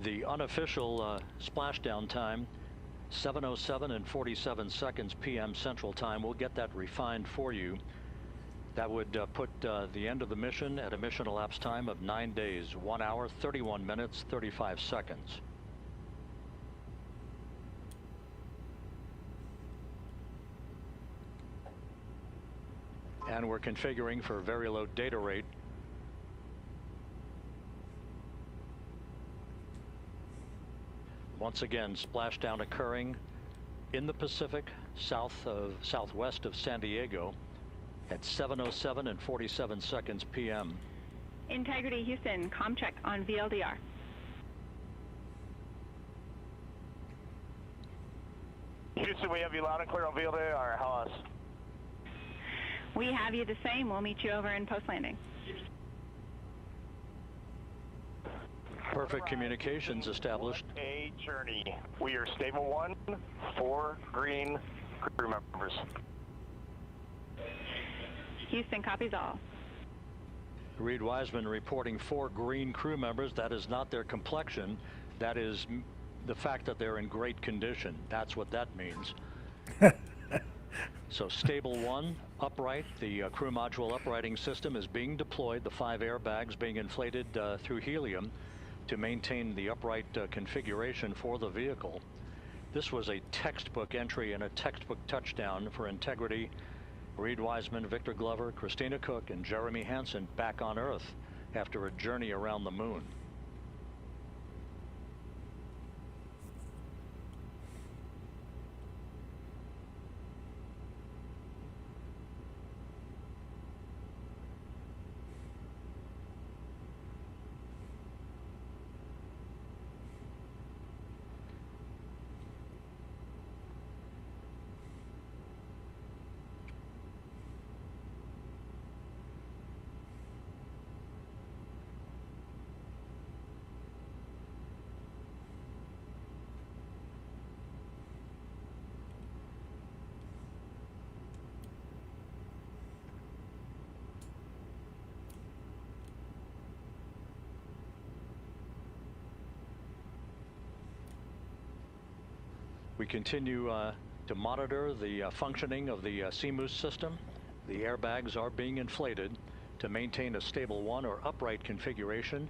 The unofficial splashdown time, 7:07 and 47 seconds p.m. Central Time. We'll get that refined for you. That would put the end of the mission at a mission elapsed time of 9 days, 1 hour, 31 minutes, 35 seconds. And we're configuring for very low data rate. Once again, splashdown occurring in the Pacific, southwest of San Diego at 7:07 and 47 seconds p.m. Integrity Houston, comm check on VLDR. Houston, we have you loud and clear on VLDR. How us? We have you the same. We'll meet you over in post-landing. Perfect communications established. A journey. We are stable 1, 4 green crew members. Houston copies all. Reed Wiseman reporting 4 green crew members. That is not their complexion. That is the fact that they're in great condition. That's what that means. So stable 1, upright. The crew module uprighting system is being deployed. The 5 airbags being inflated through helium to maintain the upright configuration for the vehicle. This was a textbook entry and a textbook touchdown for Integrity. Reed Wiseman, Victor Glover, Christina Cook, and Jeremy Hansen back on Earth after a journey around the moon. We continue to monitor the functioning of the CMOOS system. The airbags are being inflated to maintain a stable 1 or upright configuration.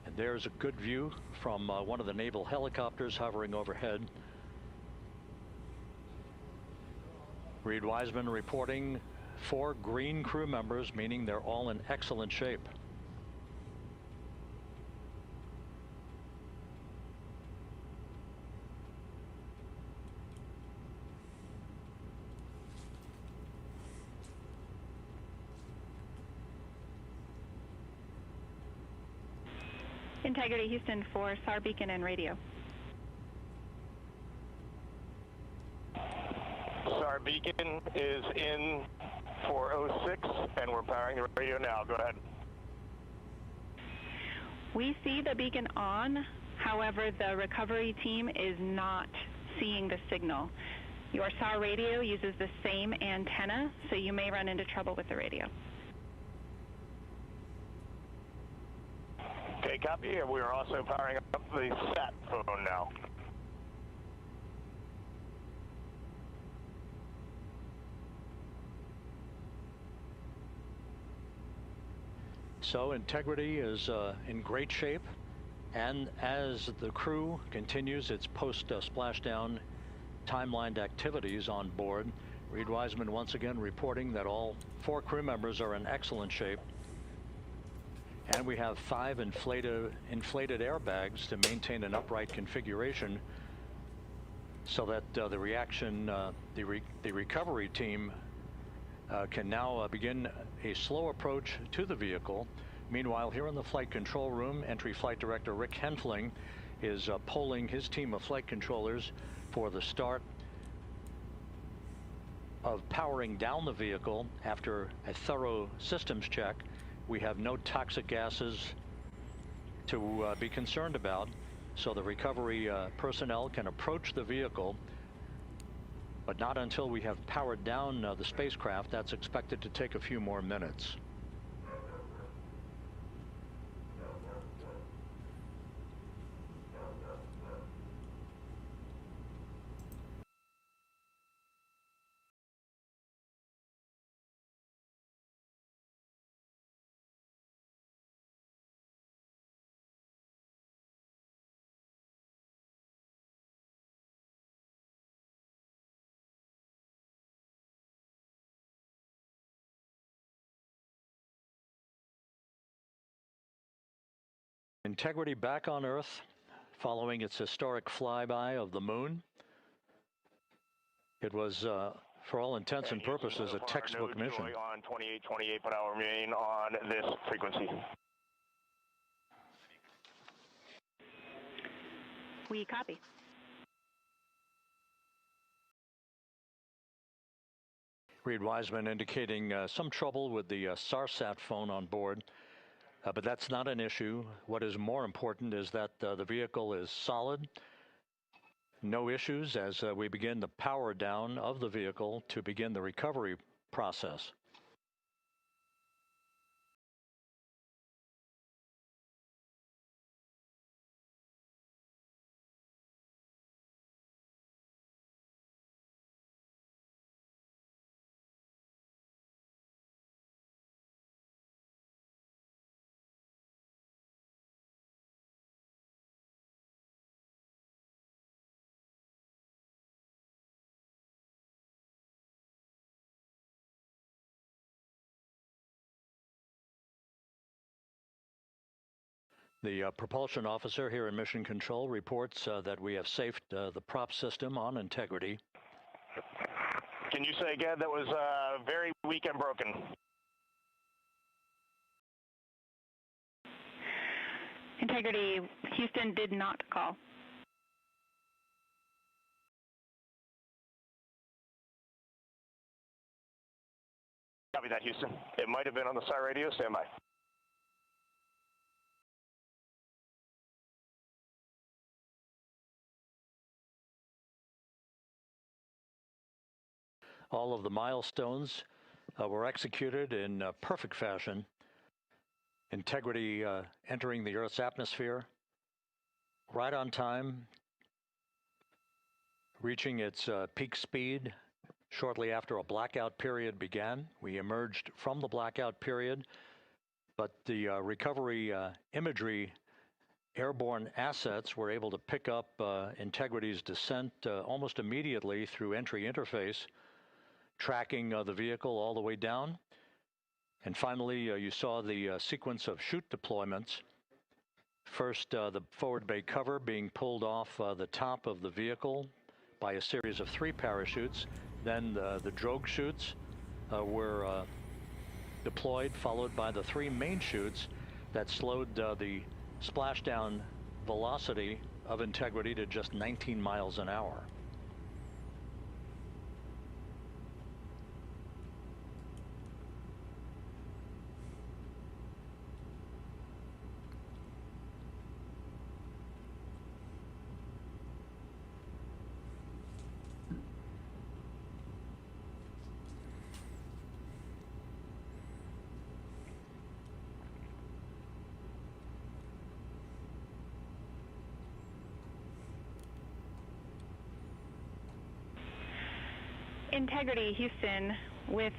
And there's a good view from one of the naval helicopters hovering overhead. Reed Wiseman reporting 4 green crew members, meaning they're all in excellent shape. Integrity Houston for SAR beacon and radio. SAR beacon is in 406 and we're powering the radio now. Go ahead. We see the beacon on, however, the recovery team is not seeing the signal. Your SAW radio uses the same antenna, so you may run into trouble with the radio. Okay, copy. We are also powering up the sat phone now. So Integrity is in great shape, and as the crew continues its post-splashdown timelined activities on board, Reed Wiseman once again reporting that all 4 crew members are in excellent shape. And we have 5 inflated airbags to maintain an upright configuration so that the recovery team can now begin a slow approach to the vehicle. Meanwhile, here in the flight control room, Entry Flight Director Rick Henfling is polling his team of flight controllers for the start of powering down the vehicle after a thorough systems check. We have no toxic gases to be concerned about, so the recovery personnel can approach the vehicle, but not until we have powered down the spacecraft. That's expected to take a few more minutes. Integrity back on Earth following its historic flyby of the moon. It was, for all intents and purposes, a textbook mission. On 28 per hour remain on this frequency. We copy. Reed Wiseman indicating some trouble with the SARSAT phone on board. But that's not an issue. What is more important is that the vehicle is solid. No issues as we begin the power down of the vehicle to begin the recovery process. The propulsion officer here in Mission Control reports that we have safed the prop system on Integrity. Can you say again? That was very weak and broken. Integrity, Houston did not call. Copy that, Houston. It might have been on the SAR radio. Stand by. All of the milestones were executed in perfect fashion. Integrity entering the Earth's atmosphere right on time, reaching its peak speed shortly after a blackout period began. We emerged from the blackout period, but the recovery imagery airborne assets were able to pick up Integrity's descent almost immediately through entry interface, tracking the vehicle all the way down. And finally, you saw the sequence of chute deployments. First, the forward bay cover being pulled off the top of the vehicle by a series of 3 parachutes. Then the drogue chutes were deployed, followed by the 3 main chutes that slowed the splashdown velocity of Integrity to just 19 miles an hour. Integrity Houston, with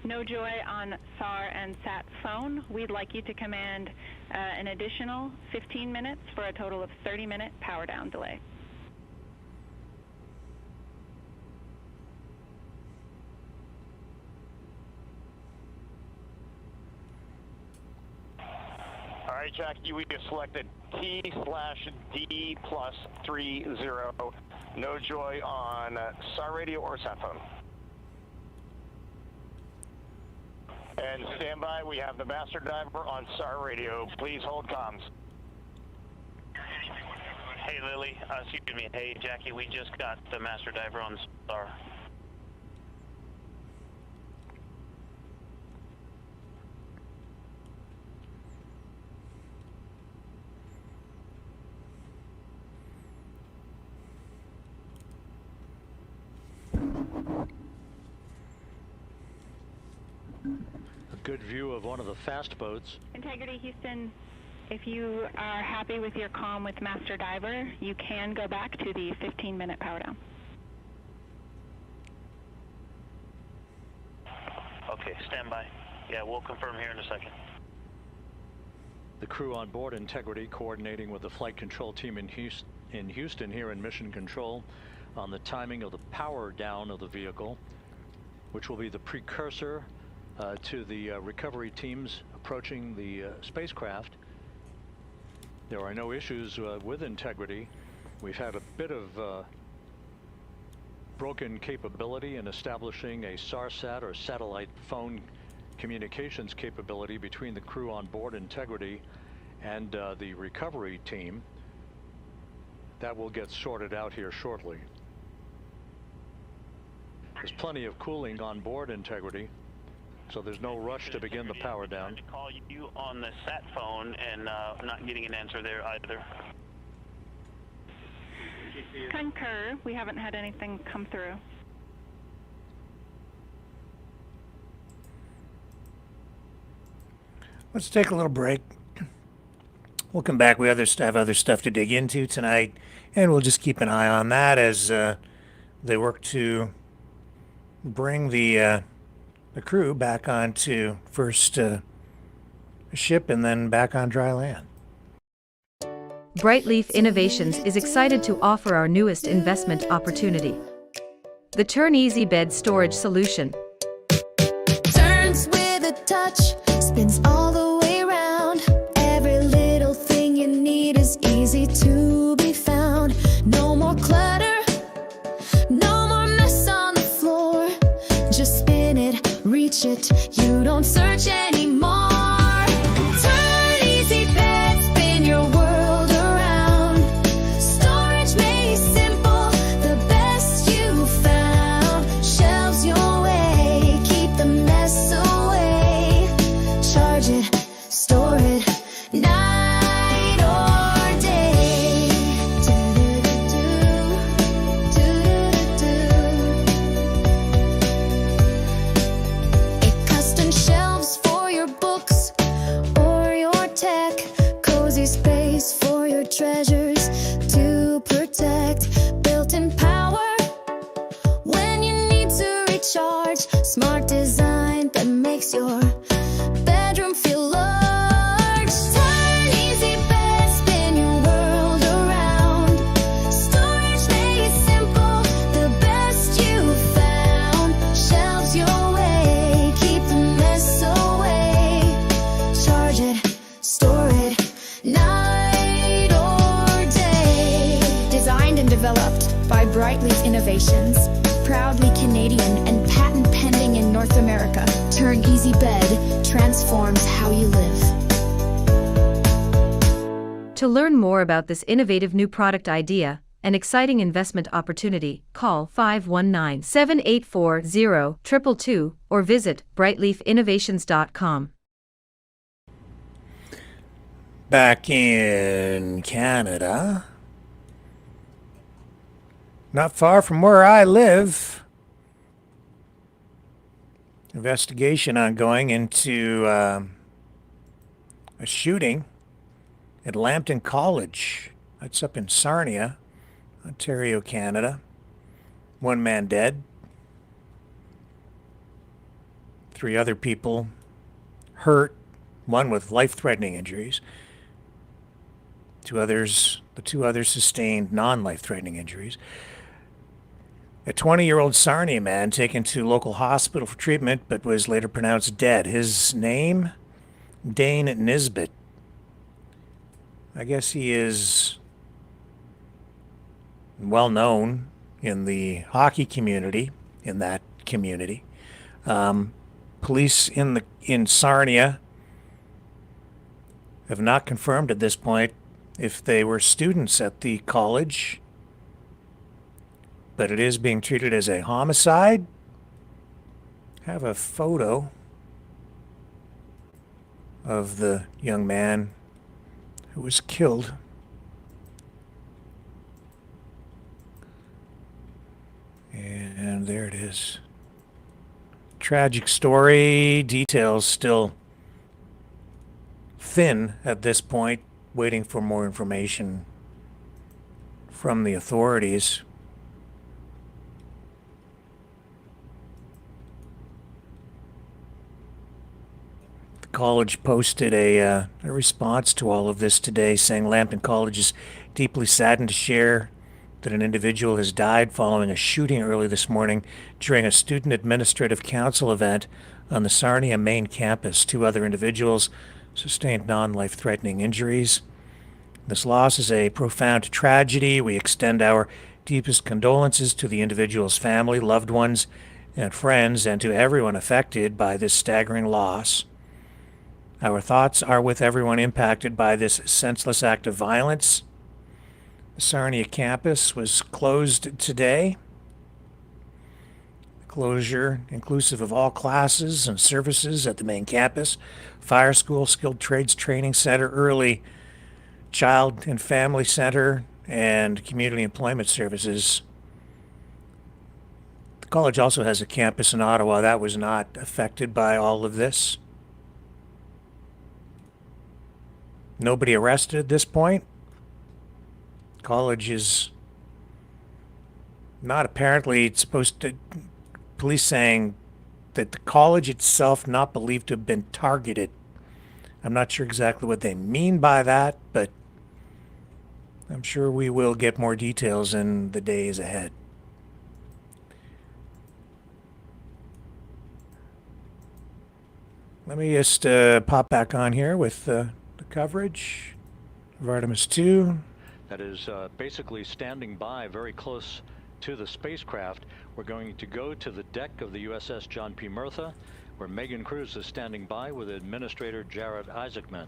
no joy on SAR and SAT phone, we'd like you to command an additional 15 minutes for a total of 30-minute power down delay. All right, Jackie, we have selected T/D+30. No joy on SAR radio or sat phone. And stand by, we have the master diver on SAR radio. Please hold comms. Hey Lily, excuse me, hey Jackie, we just got the master diver on SAR. Good view of one of the fast boats. Integrity Houston, if you are happy with your comm with Master Diver, you can go back to the 15-minute power down. Okay, stand by. Yeah, we'll confirm here in a second. The crew on board Integrity coordinating with the flight control team in Houston here in Mission Control on the timing of the power down of the vehicle, which will be the precursor to the recovery teams approaching the spacecraft. There are no issues with Integrity. We've had a bit of broken capability in establishing a SARSAT or satellite phone communications capability between the crew on board Integrity and the recovery team. That will get sorted out here shortly. There's plenty of cooling on board Integrity, so there's no rush to begin the power down. To call you on the sat phone and not getting an answer there either. Concur, we haven't had anything come through. Let's take a little break. We'll come back. We have other stuff to dig into tonight, and we'll just keep an eye on that as they work to bring the crew back onto first a ship and then back on dry land. Brightleaf Innovations is excited to offer our newest investment opportunity, the Turn Easy Bed Storage Solution. Turns with a touch, spins all the way around. Every little thing you need is easy to be found. No more clutter, no more mess on the floor. Just spin it, reach it, you don't search anymore. Turn easy bed, spin your world around. Storage made simple, the best you found. Shelves your way, keep the mess away. Charge it, store it, night or day. It custom shelves for your books or your tech. Cozy space for your treasures to protect. Built-in power when you need to recharge. Smart design that makes your bedroom feel large. Turn easy bed, spin your world around. Storage made simple, the best you found. Shelves your way, keep the mess away. Charge it, store it, night or day. Designed and developed by Brightleaf Innovations. Proudly Canadian and patent pending in North America. Turn Easy Bed transforms how you live. To learn more about this innovative new product idea and exciting investment opportunity, call 519-784-0222 or visit brightleafinnovations.com. Back in Canada, not far from where I live, investigation ongoing into a shooting at Lambton College. That's up in Sarnia, Ontario, Canada. One man dead. 3 other people hurt, one with life-threatening injuries. The 2 others sustained non-life-threatening injuries. A 20-year-old Sarnia man taken to local hospital for treatment but was later pronounced dead. His name? Dane Nisbet. I guess he is well known in the hockey community, in that community. Police in Sarnia have not confirmed at this point if they were students at the college, but it is being treated as a homicide. I have a photo of the young man who was killed. And there it is. Tragic story. Details still thin at this point, waiting for more information from the authorities. The college posted a response to all of this today, saying Lambton College is deeply saddened to share that an individual has died following a shooting early this morning during a student administrative council event on the Sarnia main campus. 2 other individuals sustained non-life-threatening injuries. This loss is a profound tragedy. We extend our deepest condolences to the individual's family, loved ones, and friends, and to everyone affected by this staggering loss. Our thoughts are with everyone impacted by this senseless act of violence. The Sarnia campus was closed today. The closure, inclusive of all classes and services at the main campus, fire school, skilled trades training center, early child and family center, and community employment services. The college also has a campus in Ottawa that was not affected by all of this. Nobody arrested at this point. College is not apparently supposed to, police saying that the college itself not believed to have been targeted. I'm not sure exactly what they mean by that, but I'm sure we will get more details in the days ahead. Let me just pop back on here with the coverage of Artemis 2. That is basically standing by very close to the spacecraft. We're going to go to the deck of the USS John P. Murtha, where Megan Cruz is standing by with Administrator Jared Isaacman.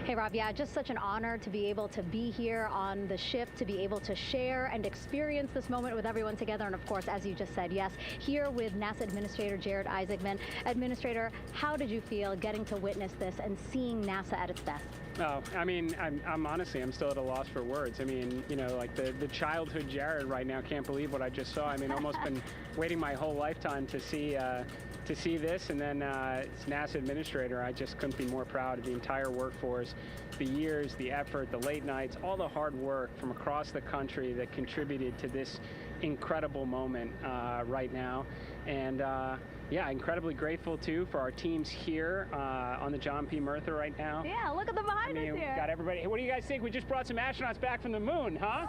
Hey, Rob, yeah, just such an honor to be able to be here on the ship, to be able to share and experience this moment with everyone together. And of course, as you just said, yes, here with NASA Administrator Jared Isaacman. Administrator, how did you feel getting to witness this and seeing NASA at its best? Oh, I mean, I'm honestly, I'm still at a loss for words. I mean, you know, like the childhood Jared right now can't believe what I just saw. I mean, almost been waiting my whole lifetime to see this, and then as NASA Administrator, I just couldn't be more proud of the entire workforce, the years, the effort, the late nights, all the hard work from across the country that contributed to this incredible moment right now. And yeah, incredibly grateful too for our teams here on the John P. Murtha right now. Yeah, look at them behind us here. Got everybody. Hey, what do you guys think? We just brought some astronauts back from the moon, huh?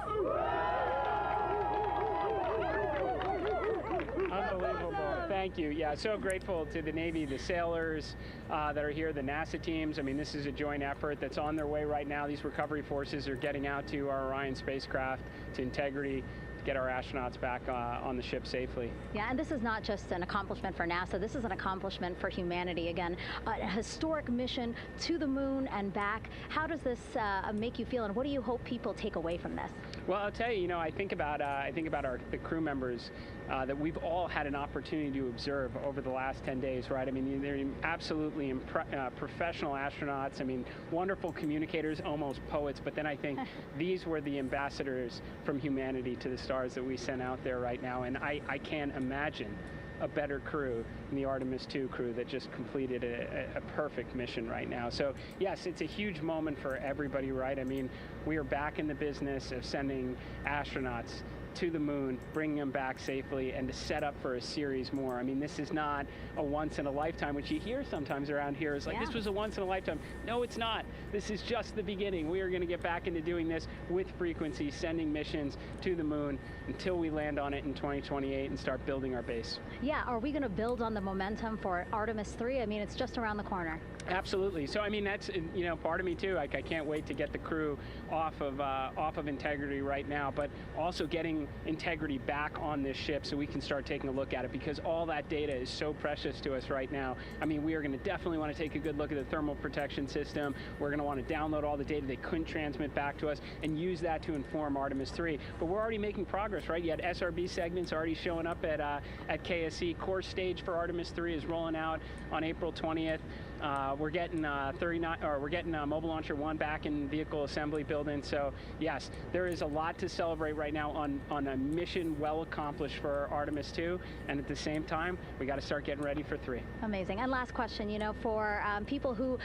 Unbelievable. Thank you. Yeah, so grateful to the Navy, the sailors that are here, the NASA teams. I mean, this is a joint effort that's on their way right now. These recovery forces are getting out to our Orion spacecraft, to Integrity, to get our astronauts back on the ship safely. Yeah, and this is not just an accomplishment for NASA. This is an accomplishment for humanity. Again, a historic mission to the moon and back. How does this make you feel, and what do you hope people take away from this? Well, I'll tell you, you know, I think about the crew members that we've all had an opportunity to observe over the last 10 days, right? I mean, they're absolutely professional astronauts. I mean, wonderful communicators, almost poets. But then I think these were the ambassadors from humanity to the stars that we sent out there right now. And I can't imagine a better crew than the Artemis II crew that just completed a perfect mission right now. So yes, it's a huge moment for everybody, right? I mean, we are back in the business of sending astronauts to the moon, bringing them back safely, and to set up for a series more. I mean, this is not a once in a lifetime, which you hear sometimes around here. Is like, this was a once in a lifetime. No, it's not. This is just the beginning. We are going to get back into doing this with frequency, sending missions to the moon until we land on it in 2028 and start building our base. Yeah, are we going to build on the momentum for Artemis 3? I mean, it's just around the corner. Absolutely. So I mean, that's, you know, part of me too. Like, I can't wait to get the crew off of Integrity right now, but also getting Integrity back on this ship so we can start taking a look at it, because all that data is so precious to us right now. I mean, we are going to definitely want to take a good look at the thermal protection system. We're going to want to download all the data they couldn't transmit back to us and use that to inform Artemis 3. But we're already making progress, right? You had SRB segments already showing up at KSC. Core stage for Artemis 3 is rolling out on April 20th. We're getting Mobile Launcher 1 back in vehicle assembly building. So yes, there is a lot to celebrate right now on a mission well accomplished for Artemis 2, and at the same time, we got to start getting ready for 3. Amazing. And last question, you know, for people who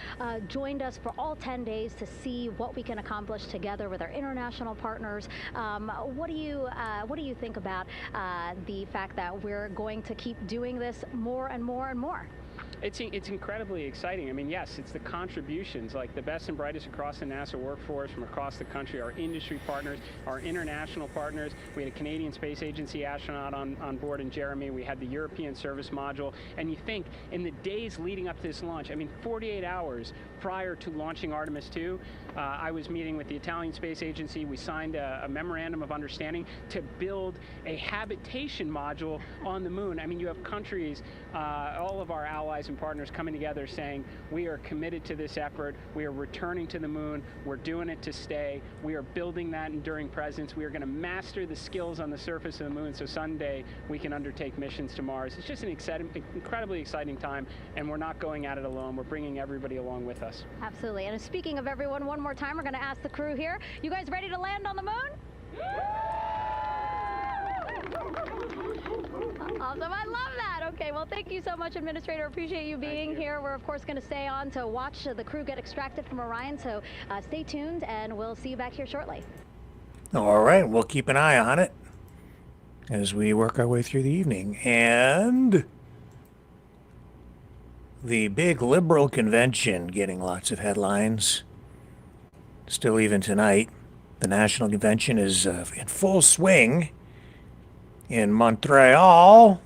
joined us for all 10 days to see what we can accomplish together with our international partners, what do you think about the fact that we're going to keep doing this more and more and more? It's incredibly exciting. I mean, yes, it's the contributions, like the best and brightest across the NASA workforce from across the country, our industry partners, our international partners. We had a Canadian Space Agency astronaut on board in Jeremy. We had the European Service Module. And you think, in the days leading up to this launch, I mean, 48 hours prior to launching Artemis 2, I was meeting with the Italian Space Agency. We signed a memorandum of understanding to build a habitation module on the moon. I mean, you have countries, all of our allies and partners coming together saying, we are committed to this effort, we are returning to the moon, we're doing it to stay, we are building that enduring presence, we are going to master the skills on the surface of the moon so someday we can undertake missions to Mars. It's just an incredibly exciting time, and we're not going at it alone, we're bringing everybody along with us. Absolutely. And speaking of everyone, one more time, we're going to ask the crew here, you guys ready to land on the moon? Awesome. I love that. Okay, well, thank you so much, Administrator. Appreciate you being here. We're, of course, going to stay on to watch the crew get extracted from Orion, so stay tuned, and we'll see you back here shortly. All right, we'll keep an eye on it as we work our way through the evening. And the big liberal convention getting lots of headlines. Still even tonight. The national convention is in full swing in Montreal.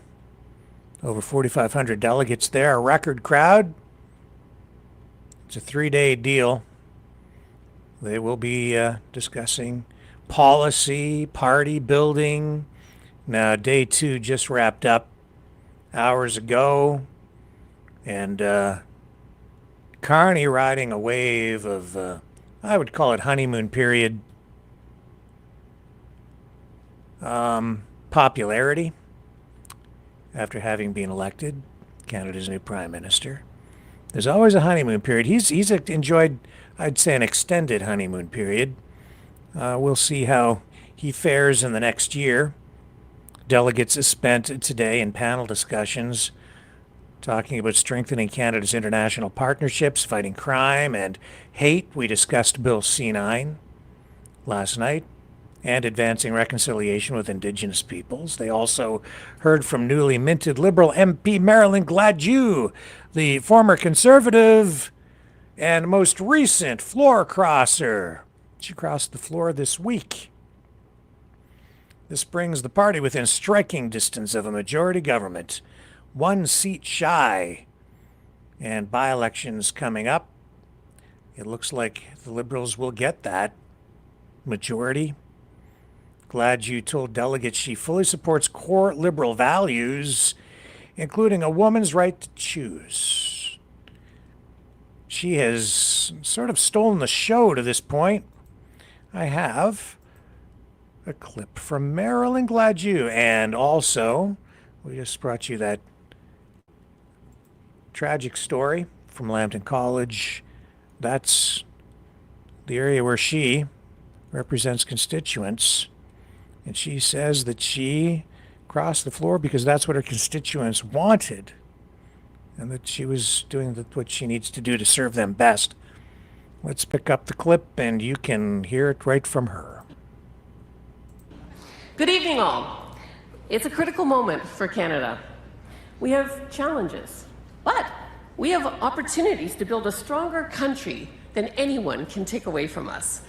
Over 4,500 delegates there, a record crowd. It's a 3-day deal. They will be discussing policy, party building. Now, day 2 just wrapped up hours ago. And Carney riding a wave of, I would call it honeymoon period popularity after having been elected Canada's new prime minister. There's always a honeymoon period. He's enjoyed, I'd say, an extended honeymoon period. We'll see how he fares in the next year. Delegates have spent today in panel discussions talking about strengthening Canada's international partnerships, fighting crime and hate. We discussed Bill C9 last night, and advancing reconciliation with Indigenous peoples. They also heard from newly minted Liberal MP Marilyn Gladu, the former Conservative and most recent floor crosser. She crossed the floor this week. This brings the party within striking distance of a majority government, 1 seat shy, and by-elections coming up. It looks like the Liberals will get that majority. Gladu told delegates she fully supports core Liberal values, including a woman's right to choose. She has sort of stolen the show to this point. I have a clip from Marilyn Gladu, and also we just brought you that tragic story from Lambton College. That's the area where she represents constituents. And she says that she across the floor because that's what her constituents wanted, and that she was doing what she needs to do to serve them best. Let's pick up the clip, and you can hear it right from her. Good evening, all. It's a critical moment for Canada. We have challenges, but we have opportunities to build a stronger country than anyone can take away from us.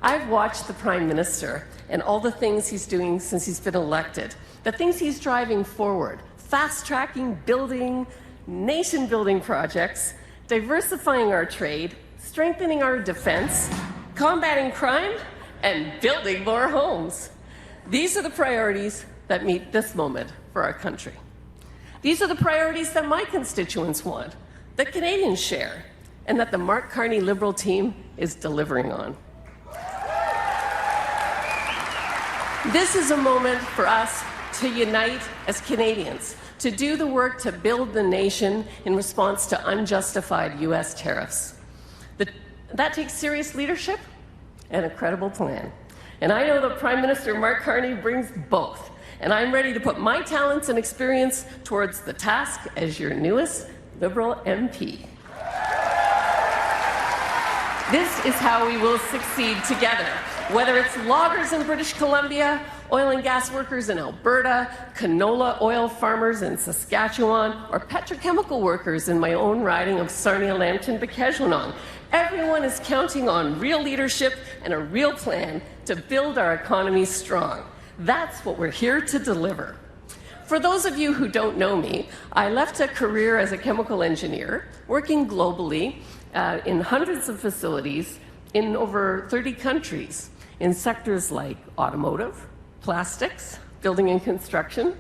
I've watched the Prime Minister and all the things he's doing since he's been elected, the things he's driving forward, fast-tracking, building, nation-building projects, diversifying our trade, strengthening our defense, combating crime, and building more homes. These are the priorities that meet this moment for our country. These are the priorities that my constituents want, that Canadians share, and that the Mark Carney Liberal team is delivering on. This is a moment for us to unite as Canadians, to do the work to build the nation in response to unjustified U.S. tariffs. That takes serious leadership and a credible plan. And I know that Prime Minister Mark Carney brings both. And I'm ready to put my talents and experience towards the task as your newest Liberal MP. This is how we will succeed together. Whether it's loggers in British Columbia, oil and gas workers in Alberta, canola oil farmers in Saskatchewan, or petrochemical workers in my own riding of Sarnia-Lambton-Bequejonon. Everyone is counting on real leadership and a real plan to build our economy strong. That's what we're here to deliver. For those of you who don't know me, I left a career as a chemical engineer, working globally in hundreds of facilities in over 30 countries in sectors like automotive, plastics, building and construction,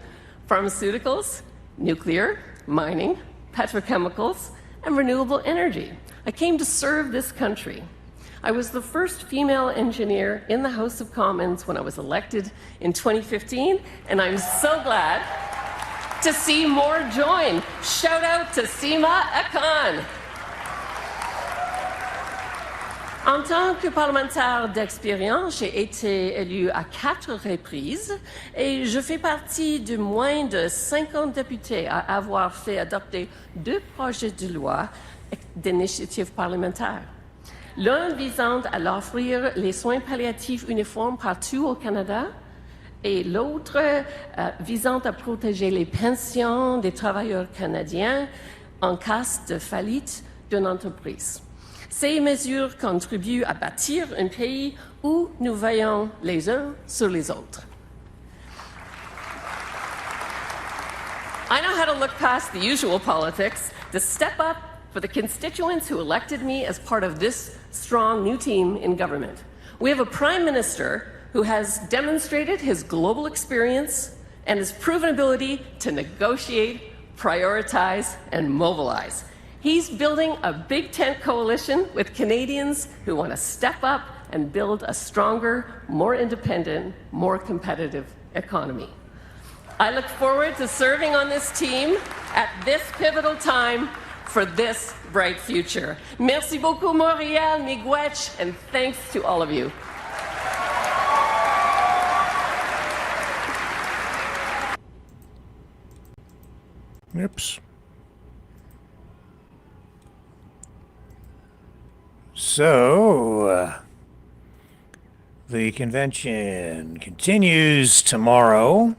pharmaceuticals, nuclear, mining, petrochemicals, and renewable energy. I came to serve this country. I was the first female engineer in the House of Commons when I was elected in 2015, and I'm so glad to see more join. Shout out to CBC Ostrich CON. En tant que parlementaire d'expérience, j'ai été élue à 4 reprises et je fais partie de moins de 50 députés à avoir fait adopter 2 projets de loi d'initiative parlementaire. L'un visant à offrir les soins palliatifs uniformes partout au Canada et l'autre visant à protéger les pensions des travailleurs canadiens en cas de faillite d'une entreprise. Ces mesures contribuent à bâtir un pays où nous veillons les uns sur les autres. I know how to look past the usual politics to step up for the constituents who elected me as part of this strong new team in government. We have a Prime Minister who has demonstrated his global experience and his proven ability to negotiate, prioritize, and mobilize. He's building a big tent coalition with Canadians who want to step up and build a stronger, more independent, more competitive economy. I look forward to serving on this team at this pivotal time for this bright future. Merci beaucoup, Montréal, miigwech, and thanks to all of you. Oops. So, the convention continues tomorrow.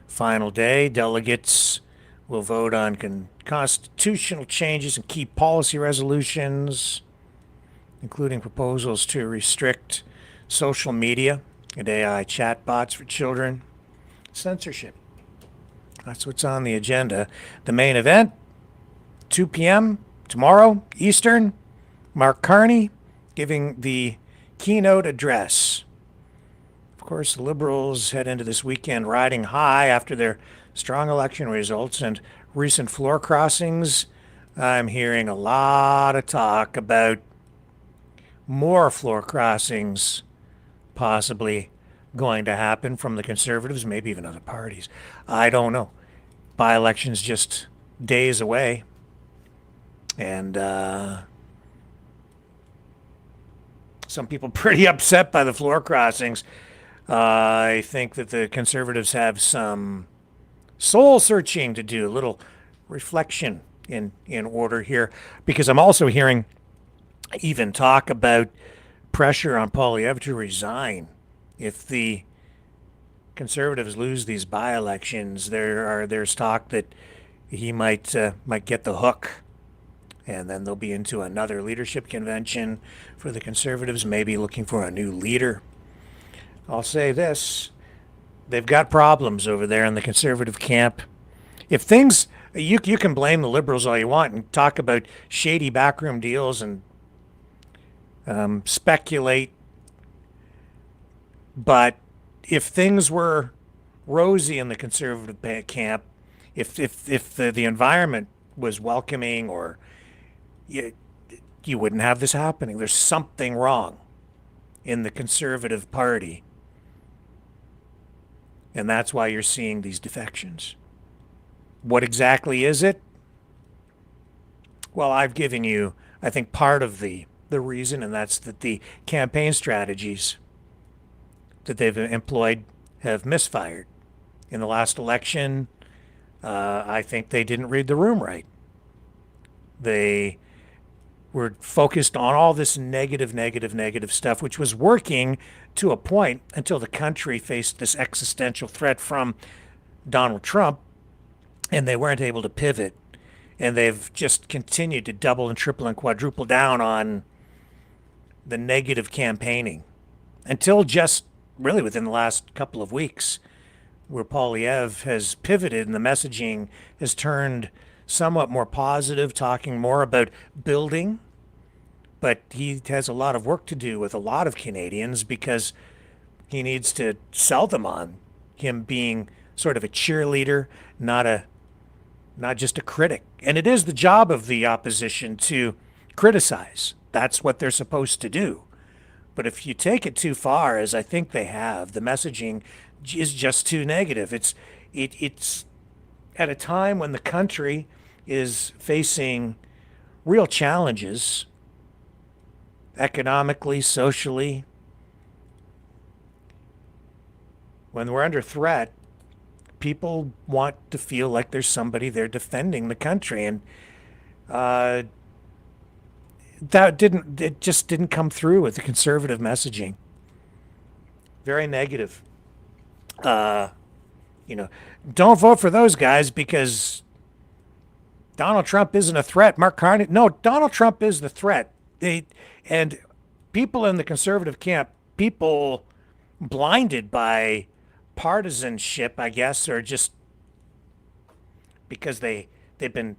Final day. Delegates will vote on constitutional changes and key policy resolutions, including proposals to restrict social media and AI chatbots for children, censorship. That's what's on the agenda. The main event, 2 p.m. tomorrow, Eastern. Mark Carney giving the keynote address. Of course, the Liberals head into this weekend riding high after their strong election results and recent floor crossings. I'm hearing a lot of talk about more floor crossings possibly going to happen from the Conservatives, maybe even other parties. I don't know. By-election's just days away. And some people pretty upset by the floor crossings. I think that the Conservatives have some soul searching to do, a little reflection in order here, because I'm also hearing even talk about pressure on Poilievre to resign if the Conservatives lose these by-elections. There's talk that he might get the hook, and then they'll be into another leadership convention for the Conservatives, maybe looking for a new leader. I'll say this: they've got problems over there in the Conservative camp. If things, you can blame the Liberals all you want and talk about shady backroom deals and speculate, but if things were rosy in the Conservative camp, if the environment was welcoming, or you wouldn't have this happening. There's something wrong in the Conservative Party, and that's why you're seeing these defections. What exactly is it? Well, I've given you, I think, part of the reason, and that's that the campaign strategies that they've employed have misfired. In the last election, I think they didn't read the room right. They were focused on all this negative stuff, which was working to a point until the country faced this existential threat from Donald Trump, and they weren't able to pivot. And they've just continued to double and triple and quadruple down on the negative campaigning until just really within the last couple of weeks, where Poilievre has pivoted and the messaging has turned somewhat more positive, talking more about building. But he has a lot of work to do with a lot of Canadians, because he needs to sell them on him being sort of a cheerleader, not just a critic. And it is the job of the opposition to criticize. That's what they're supposed to do. But if you take it too far, as I think they have, the messaging is just too negative. It's at a time when the country is facing real challenges, economically, socially. When we're under threat, people want to feel like there's somebody there defending the country, and it just didn't come through with the Conservative messaging. Very negative. Don't vote for those guys because Donald Trump isn't a threat. Mark Carney, no, Donald Trump is the threat. And people in the Conservative camp, people blinded by partisanship, I guess, or just because they've been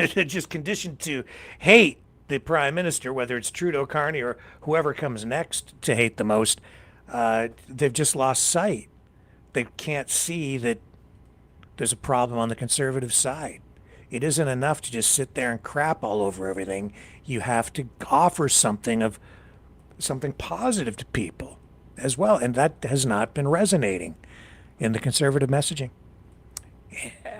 just conditioned to hate the Prime Minister, whether it's Trudeau, Carney, or whoever comes next to hate the most. They've just lost sight. They can't see that there's a problem on the Conservative side. It isn't enough to just sit there and crap all over everything. You have to offer something positive to people as well, and that has not been resonating in the Conservative messaging.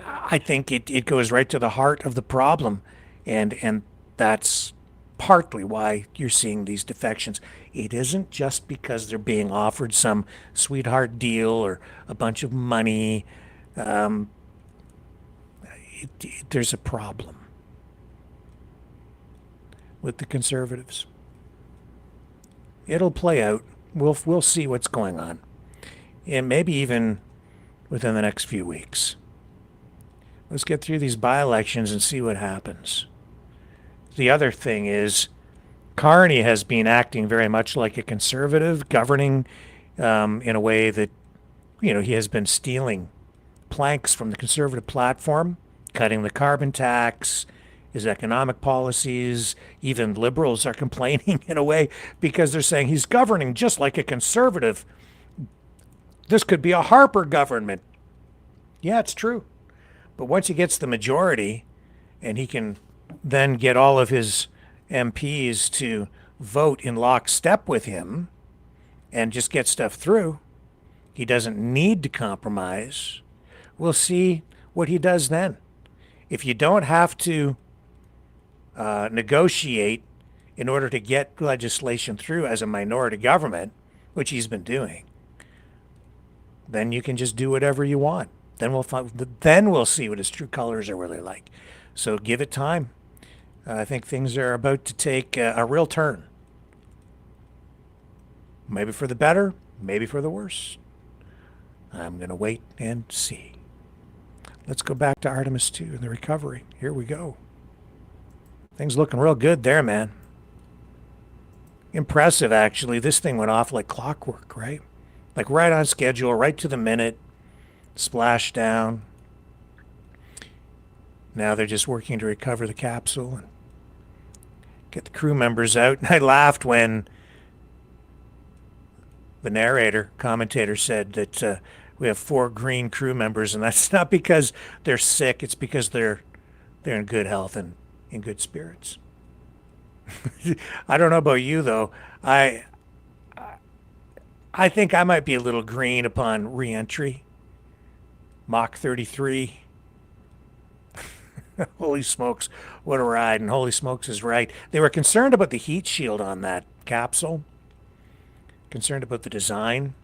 I think it goes right to the heart of the problem, and that's partly why you're seeing these defections. It isn't just because they're being offered some sweetheart deal or a bunch of money. There's a problem with the Conservatives. It'll play out. We'll see what's going on, and maybe even within the next few weeks. Let's get through these by-elections and see what happens. The other thing is, Carney has been acting very much like a Conservative, governing in a way that, he has been stealing planks from the Conservative platform, cutting the carbon tax, his economic policies. Even Liberals are complaining in a way because they're saying he's governing just like a Conservative. This could be a Harper government. Yeah, it's true. But once he gets the majority and he can then get all of his MPs to vote in lockstep with him and just get stuff through, he doesn't need to compromise. We'll see what he does then. If you don't have to negotiate in order to get legislation through as a minority government, which he's been doing, then you can just do whatever you want. Then we'll see what his true colors are really like. So give it time. I think things are about to take a real turn. Maybe for the better, maybe for the worse. I'm going to wait and see. Let's go back to Artemis 2 and the recovery. Here we go. Things looking real good there, man. Impressive, actually. This thing went off like clockwork, right? Like right on schedule, right to the minute. Splashdown. Now they're just working to recover the capsule and get the crew members out. And I laughed when the commentator said that we have 4 green crew members, and that's not because they're sick. It's because they're in good health and in good spirits. I don't know about you, though. I think I might be a little green upon re-entry. Mach 33. Holy smokes, what a ride. And holy smokes is right. They were concerned about the heat shield on that capsule. Concerned about the design.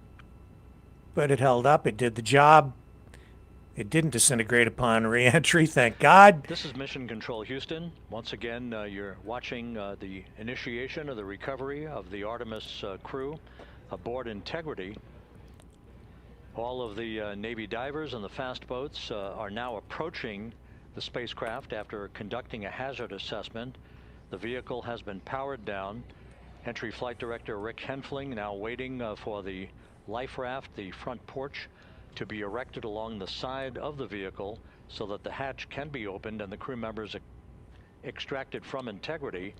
But it held up. It did the job. It didn't disintegrate upon re-entry, thank God. This is Mission Control Houston. Once again, you're watching the initiation of the recovery of the Artemis crew aboard Integrity. All of the Navy divers and the fast boats are now approaching the spacecraft after conducting a hazard assessment. The vehicle has been powered down. Entry Flight Director Rick Henfling now waiting for the life raft, the front porch, to be erected along the side of the vehicle so that the hatch can be opened and the crew members extracted from Integrity,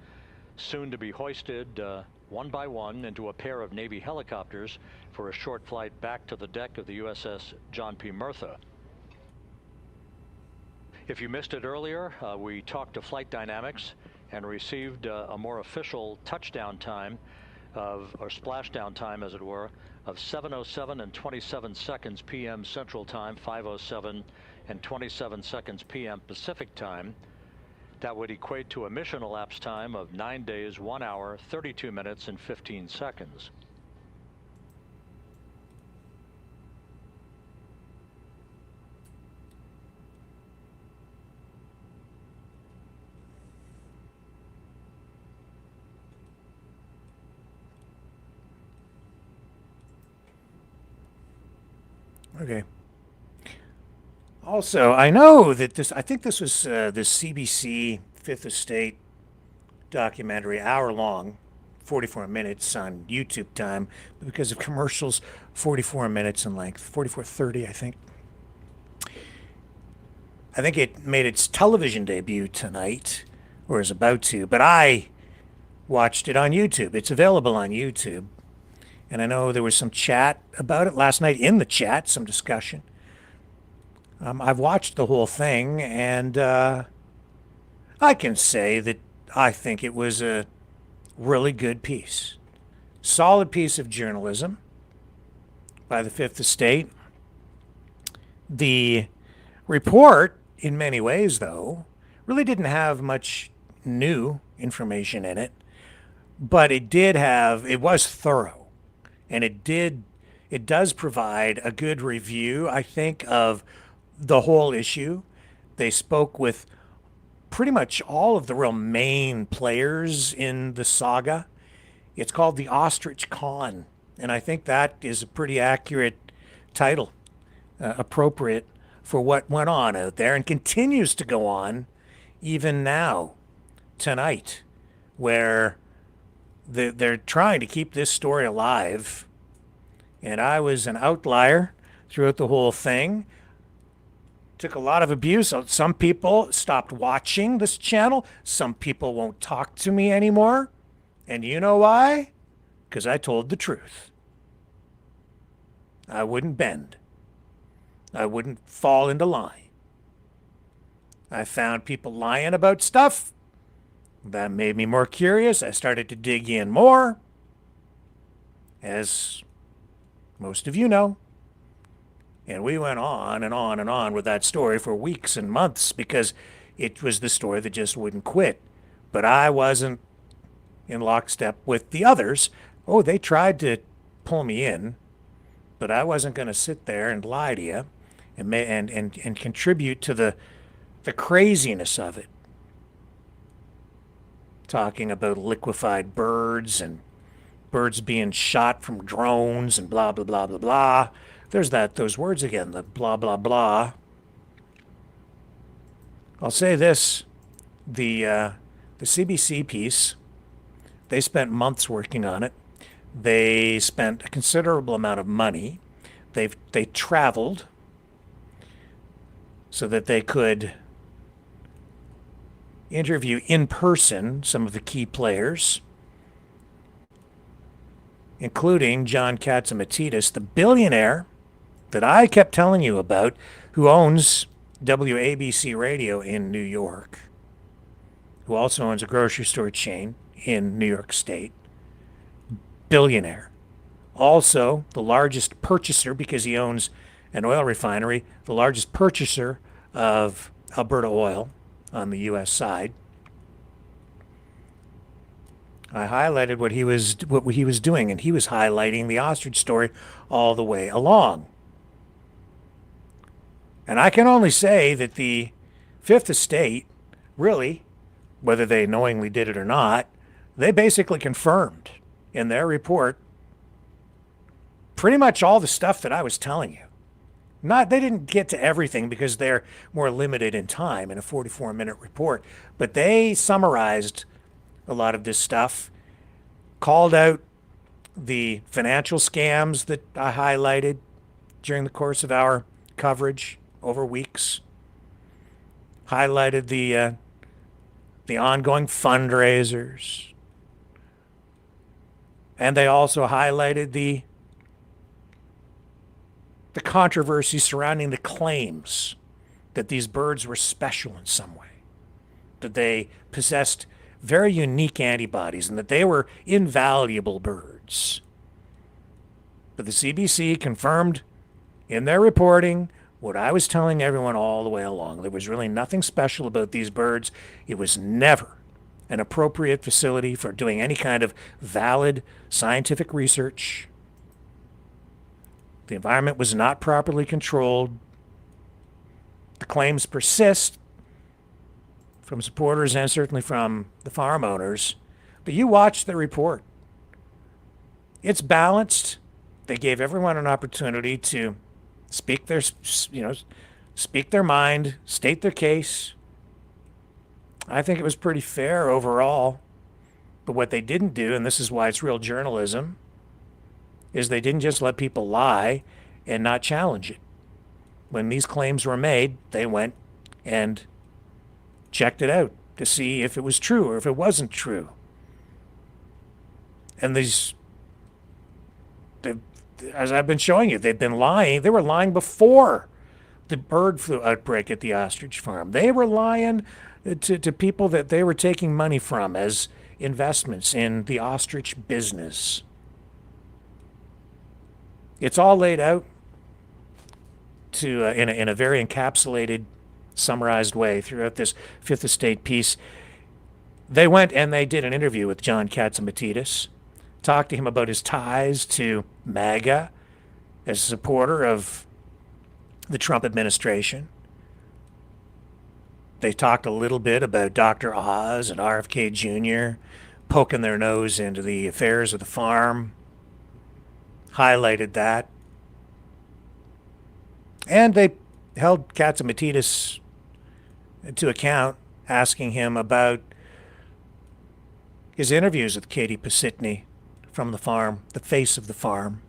soon to be hoisted one by one into a pair of Navy helicopters for a short flight back to the deck of the USS John P. Murtha. If you missed it earlier, we talked to Flight Dynamics and received a more official touchdown time or splashdown time, as it were, of 7:07 and 27 seconds p.m. Central Time, 5:07 and 27 seconds p.m. Pacific Time. That would equate to a mission elapsed time of 9 days, 1 hour, 32 minutes, and 15 seconds. Okay. Also, I know that I think this was the CBC Fifth Estate documentary, hour long, 44 minutes on YouTube time, but because of commercials, 44 minutes in length, 44:30, I think. I think it made its television debut tonight, or is about to, but I watched it on YouTube. It's available on YouTube. And I know there was some chat about it last night in the chat, some discussion. I've watched the whole thing, and I can say that I think it was a really good piece. Solid piece of journalism by the Fifth Estate. The report, in many ways, though, really didn't have much new information in it, but it was thorough. And it does provide a good review, I think, of the whole issue. They spoke with pretty much all of the real main players in the saga. It's called the Ostrich CON, and I think that is a pretty accurate title, appropriate for what went on out there and continues to go on even now, tonight, where they're trying to keep this story alive. And I was an outlier throughout the whole thing. Took a lot of abuse. Some people stopped watching this channel. Some people won't talk to me anymore. And you know why? Because I told the truth. I wouldn't bend. I wouldn't fall into lie. I found people lying about stuff. That made me more curious. I started to dig in more, as most of you know. And we went on and on and on with that story for weeks and months because it was the story that just wouldn't quit. But I wasn't in lockstep with the others. Oh, they tried to pull me in, but I wasn't going to sit there and lie to you and contribute to the craziness of it. Talking about liquefied birds and birds being shot from drones and blah, blah, blah, blah, blah. There's those words again, the blah, blah, blah. I'll say this, the CBC piece, they spent months working on it. They spent a considerable amount of money. They traveled so that they could interview in person some of the key players, including John Catsimatidis, the billionaire that I kept telling you about, who owns WABC Radio in New York, who also owns a grocery store chain in New York State. Billionaire. Also, the largest purchaser, because he owns an oil refinery, the largest purchaser of Alberta oil on the U.S. side. I highlighted what he was doing, and he was highlighting the ostrich story all the way along. And I can only say that the Fifth Estate, really, whether they knowingly did it or not, they basically confirmed in their report pretty much all the stuff that I was telling you. They didn't get to everything because they're more limited in time in a 44-minute report, but they summarized a lot of this stuff, called out the financial scams that I highlighted during the course of our coverage over weeks, highlighted the ongoing fundraisers, and they also highlighted the controversy surrounding the claims that these birds were special in some way, that they possessed very unique antibodies and that they were invaluable birds. But the CBC confirmed in their reporting what I was telling everyone all the way along. There was really nothing special about these birds. It was never an appropriate facility for doing any kind of valid scientific research. The environment was not properly controlled. The claims persist from supporters and certainly from the farm owners. But you watch the report. It's balanced. They gave everyone an opportunity to speak their mind, state their case. I think it was pretty fair overall. But what they didn't do, and this is why it's real journalism, is they didn't just let people lie and not challenge it. When these claims were made, they went and checked it out to see if it was true or if it wasn't true. And these, as I've been showing you, they've been lying. They were lying before the bird flu outbreak at the ostrich farm. They were lying to people that they were taking money from as investments in the ostrich business. It's all laid out in a very encapsulated, summarized way throughout this Fifth Estate piece. They went and they did an interview with John Catsimatidis, talked to him about his ties to MAGA as a supporter of the Trump administration. They talked a little bit about Dr. Oz and RFK Jr. poking their nose into the affairs of the farm, highlighted that. And they held Catsimatidis to account, asking him about his interviews with Katie Pasitny from the farm, the face of the farm,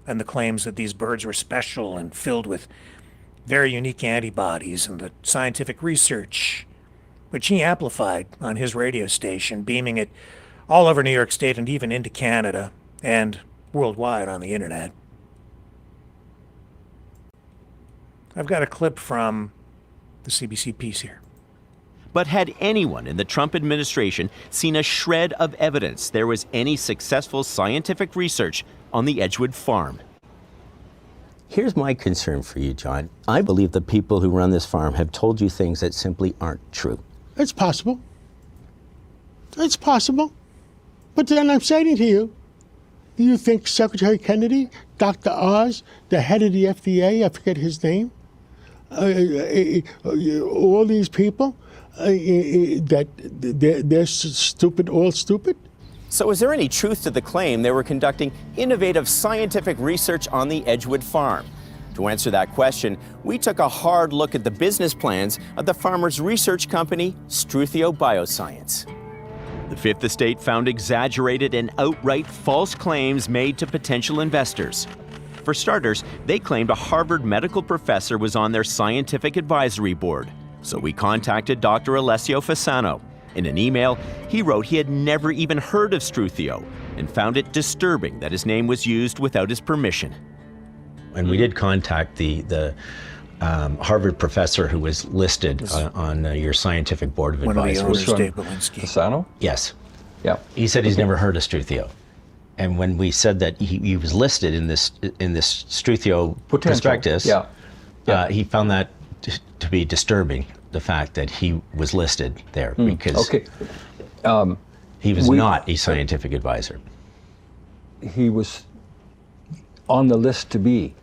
and the claims that these birds were special and filled with very unique antibodies, and the scientific research, which he amplified on his radio station, beaming it all over New York State and even into Canada and worldwide on the internet. I've got a clip from the CBC piece here. But had anyone in the Trump administration seen a shred of evidence there was any successful scientific research on the Edgewood farm? Here's my concern for you, John. I believe the people who run this farm have told you things that simply aren't true. It's possible. It's possible. But then I'm saying to you, Do you think Secretary Kennedy, Dr. Oz, the head of the FDA, I forget his name, all these people, that they're stupid, all stupid? So is there any truth to the claim they were conducting innovative scientific research on the Edgewood farm? To answer that question, we took a hard look at the business plans of the farmer's research company, Struthio Bioscience. The Fifth Estate found exaggerated and outright false claims made to potential investors. For starters, they claimed a Harvard medical professor was on their scientific advisory board. So we contacted Dr. Alessio Fasano. In an email, he wrote he had never even heard of Struthio and found it disturbing that his name was used without his permission. And we did contact the Harvard professor who was listed on your scientific board of advisors. Fasano? Yes. Yeah. He said he's never heard of Struthio. And when we said that he was listed in this Struthio prospectus, he found that to be disturbing, the fact that he was listed there, because he was not a scientific advisor. He was on the list to be.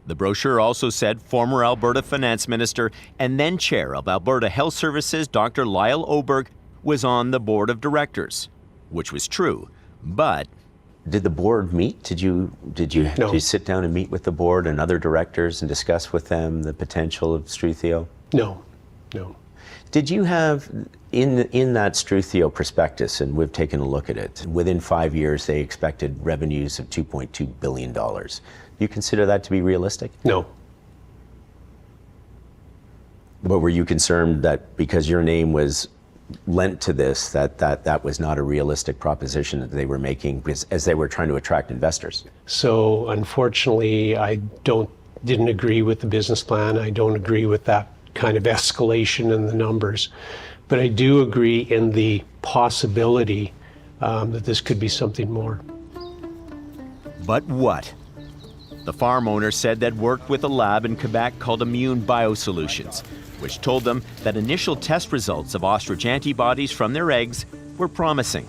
The brochure also said former Alberta Finance Minister and then Chair of Alberta Health Services, Dr. Lyle Oberg, was on the board of directors, which was true, but... Did the board meet? Did you sit down and meet with the board and other directors and discuss with them the potential of Struthio? No. Did you have, in that Struthio prospectus, and we've taken a look at it, within 5 years they expected revenues of $2.2 billion. Do you consider that to be realistic? No. But were you concerned that because your name was lent to this, that was not a realistic proposition that they were making as they were trying to attract investors? So unfortunately, I didn't agree with the business plan. I don't agree with that kind of escalation in the numbers. But I do agree in the possibility that this could be something more. But what? The farm owner said they'd worked with a lab in Quebec called Immune Biosolutions, which told them that initial test results of ostrich antibodies from their eggs were promising.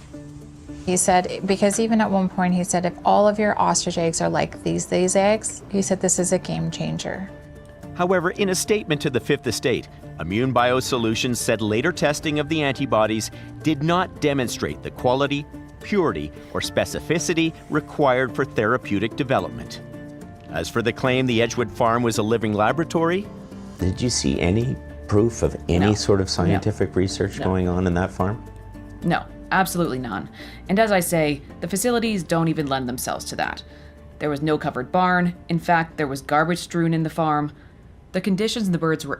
He said, because even at one point he said, if all of your ostrich eggs are like these eggs, he said this is a game changer. However, in a statement to the Fifth Estate, Immune Biosolutions said later testing of the antibodies did not demonstrate the quality, purity, or specificity required for therapeutic development. As for the claim the Edgewood farm was a living laboratory, did you see any proof of any sort of scientific research going on in that farm? No, absolutely none. And as I say, the facilities don't even lend themselves to that. There was no covered barn. In fact, there was garbage strewn in the farm. The conditions the birds were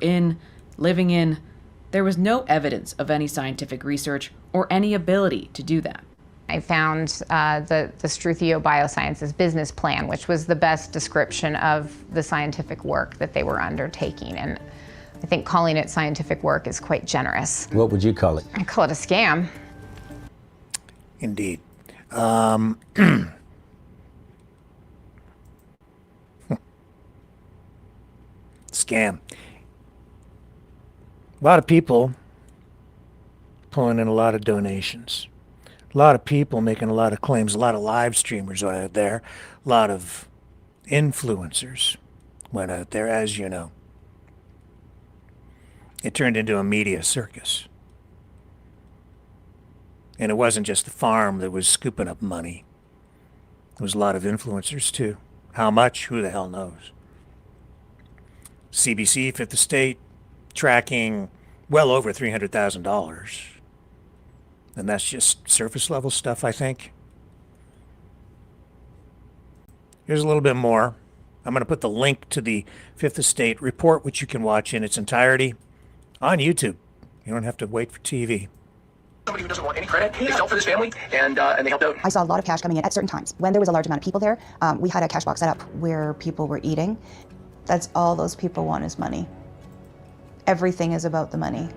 living in, there was no evidence of any scientific research or any ability to do that. I found the Struthio Biosciences business plan, which was the best description of the scientific work that they were undertaking. And I think calling it scientific work is quite generous. What would you call it? I call it a scam. Indeed. Scam. A lot of people pulling in a lot of donations. A lot of people making a lot of claims, a lot of live streamers out there, a lot of influencers went out there, as you know. It turned into a media circus. And it wasn't just the farm that was scooping up money. There was a lot of influencers too. How much? Who the hell knows? CBC, Fifth Estate, tracking well over $300,000. And that's just surface level stuff, I think. Here's a little bit more. I'm going to put the link to the Fifth Estate report, which you can watch in its entirety on YouTube. You don't have to wait for TV. Somebody who doesn't want any credit, they felt for this family, and they helped out. I saw a lot of cash coming in at certain times. When there was a large amount of people there, we had a cash box set up where people were eating. That's all those people want is money. Everything is about the money.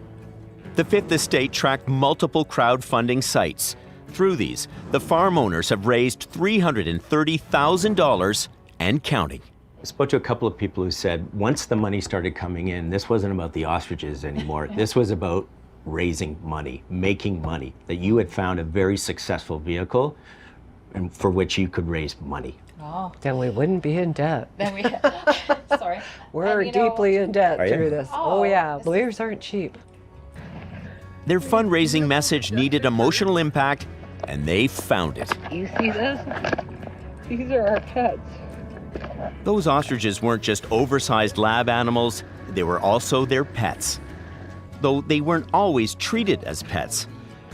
The Fifth Estate tracked multiple crowdfunding sites. Through these, the farm owners have raised $330,000 and counting. I spoke to a couple of people who said once the money started coming in, this wasn't about the ostriches anymore. This was about raising money, making money, that you had found a very successful vehicle and for which you could raise money. Oh. Then we wouldn't be in debt. Then we, sorry. We're deeply in debt Are you? through this. Oh yeah, lawyers aren't cheap. Their fundraising message needed emotional impact, and they found it. You see this? These are our pets. Those ostriches weren't just oversized lab animals, they were also their pets. Though they weren't always treated as pets.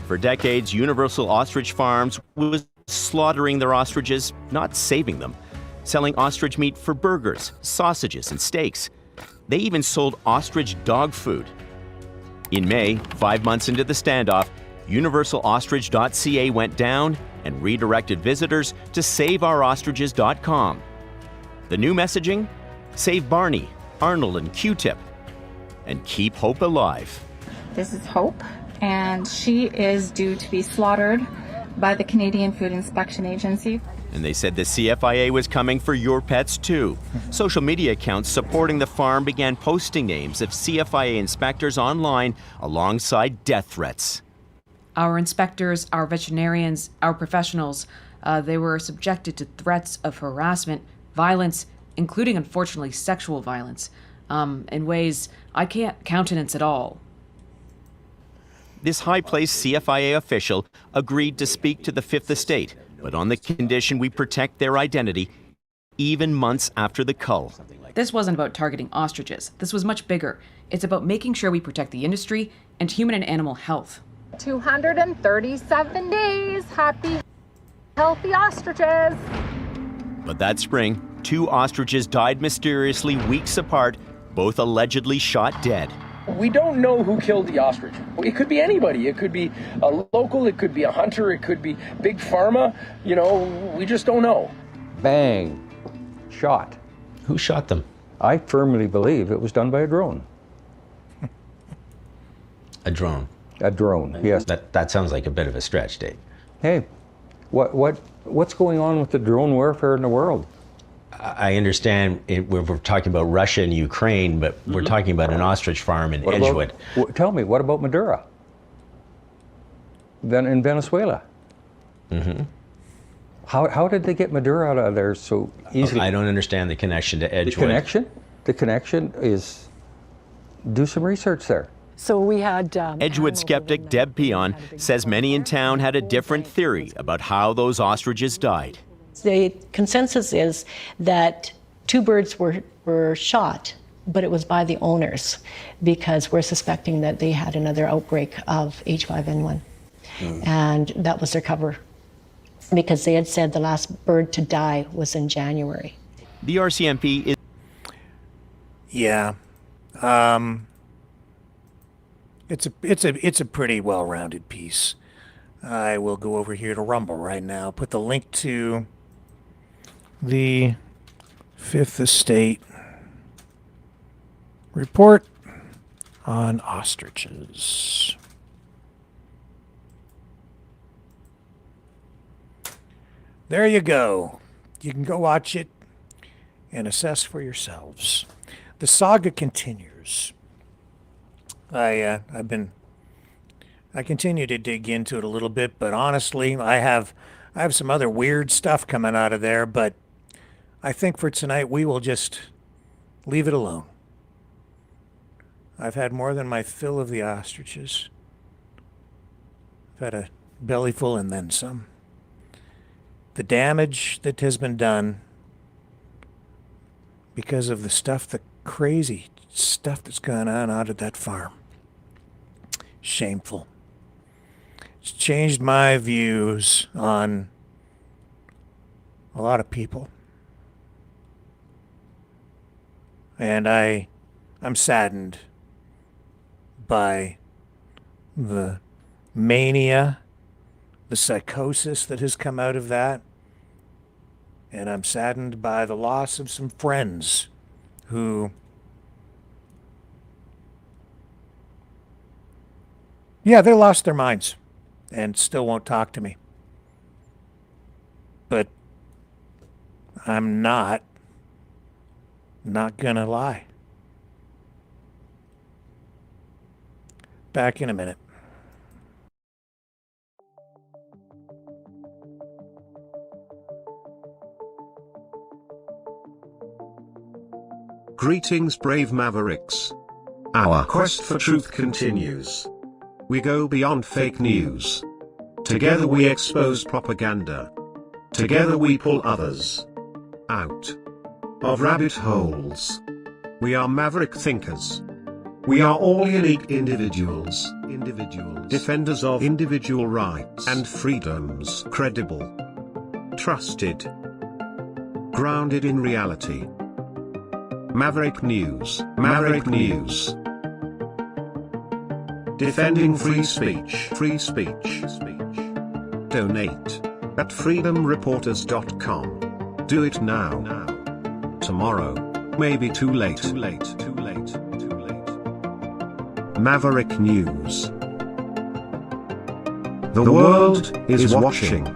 For decades, Universal Ostrich Farms was slaughtering their ostriches, not saving them, selling ostrich meat for burgers, sausages, and steaks. They even sold ostrich dog food. In May, 5 months into the standoff, UniversalOstrich.ca went down and redirected visitors to SaveOurOstriches.com. The new messaging? Save Barney, Arnold, and Q-Tip, and keep hope alive. This is Hope, and she is due to be slaughtered by the Canadian Food Inspection Agency. And they said the CFIA was coming for your pets too. Social media accounts supporting the farm began posting names of CFIA inspectors online alongside death threats. Our inspectors, our veterinarians, our professionals, they were subjected to threats of harassment, violence, including, unfortunately, sexual violence, in ways I can't countenance at all. This high-placed CFIA official agreed to speak to the Fifth Estate, but on the condition we protect their identity, even months after the cull. This wasn't about targeting ostriches. This was much bigger. It's about making sure we protect the industry and human and animal health. 237 days. Happy, healthy ostriches. But that spring, 2 ostriches died mysteriously weeks apart, both allegedly shot dead. We don't know who killed the ostrich. It could be anybody. It could be a local, it could be a hunter, it could be big pharma. You know, we just don't know. Bang. Shot. Who shot them? I firmly believe it was done by a drone. A drone? A drone, yes. That sounds like a bit of a stretch, Dave. Hey, what's going on with the drone warfare in the world? I understand we're talking about Russia and Ukraine, but we're talking about an ostrich farm in Edgewood. Tell me, what about Maduro? Then in Venezuela? Mm-hmm. How did they get Maduro out of there so easily? I don't understand the connection to Edgewood. The connection is, do some research there. So we had Edgewood skeptic Deb Peon says many in town had a different theory about how those ostriches died. The consensus is that 2 birds were shot, but it was by the owners because we're suspecting that they had another outbreak of H5N1. And that was their cover because they had said the last bird to die was in January. The RCMP is... Yeah. It's a pretty well-rounded piece. I will go over here to Rumble right now. Put the link to the Fifth Estate report on ostriches. There you go. You can go watch it and assess for yourselves. The saga continues. I continue to dig into it a little bit, but honestly, I have some other weird stuff coming out of there, but I think for tonight we will just leave it alone. I've had more than my fill of the ostriches. I've had a belly full and then some. The damage that has been done because of the crazy stuff that's gone on out at that farm. Shameful. It's changed my views on a lot of people. And I'm saddened by the mania, the psychosis that has come out of that. And I'm saddened by the loss of some friends who, yeah, they lost their minds and still won't talk to me. But I'm not gonna lie. Back in a minute. Greetings, brave Mavericks. Our quest for truth continues. We go beyond fake news. Together we expose propaganda. Together we pull others out of rabbit holes. We are maverick thinkers. We are all unique individuals, defenders of individual rights and freedoms, credible, trusted, grounded in reality. Maverick News, Maverick News. Defending free speech, Donate at freedomreporters.com. Do it now. Tomorrow may be too late. Maverick News. The world is watching.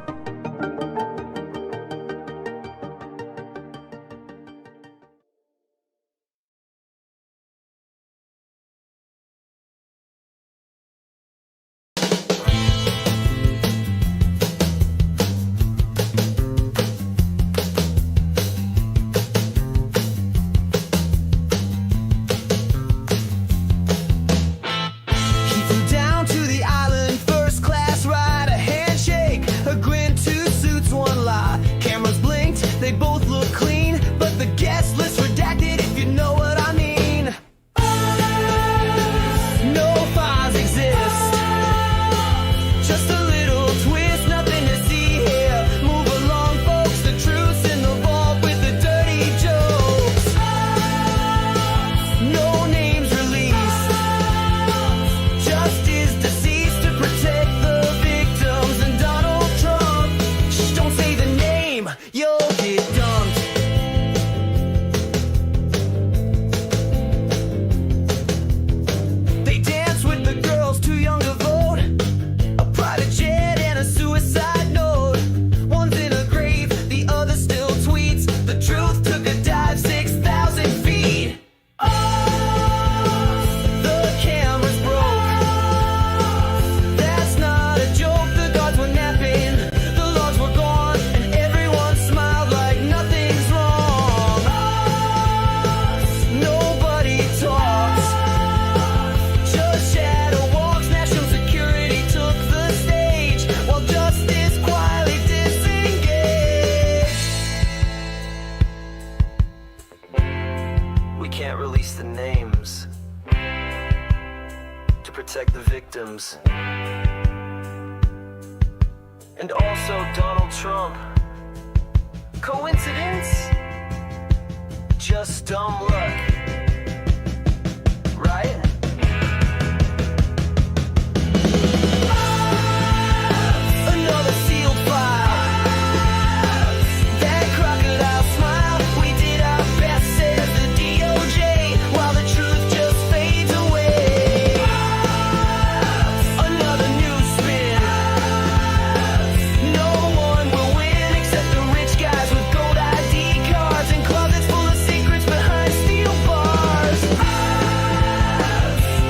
And also Donald Trump. Coincidence? Just dumb luck. Right? Another sealed file. That crocodile smile. We did our best, says the DOJ, while the truth just fades away. Another news spin. No one will win except the rich guys with gold ID cards and closets full of secrets behind steel bars.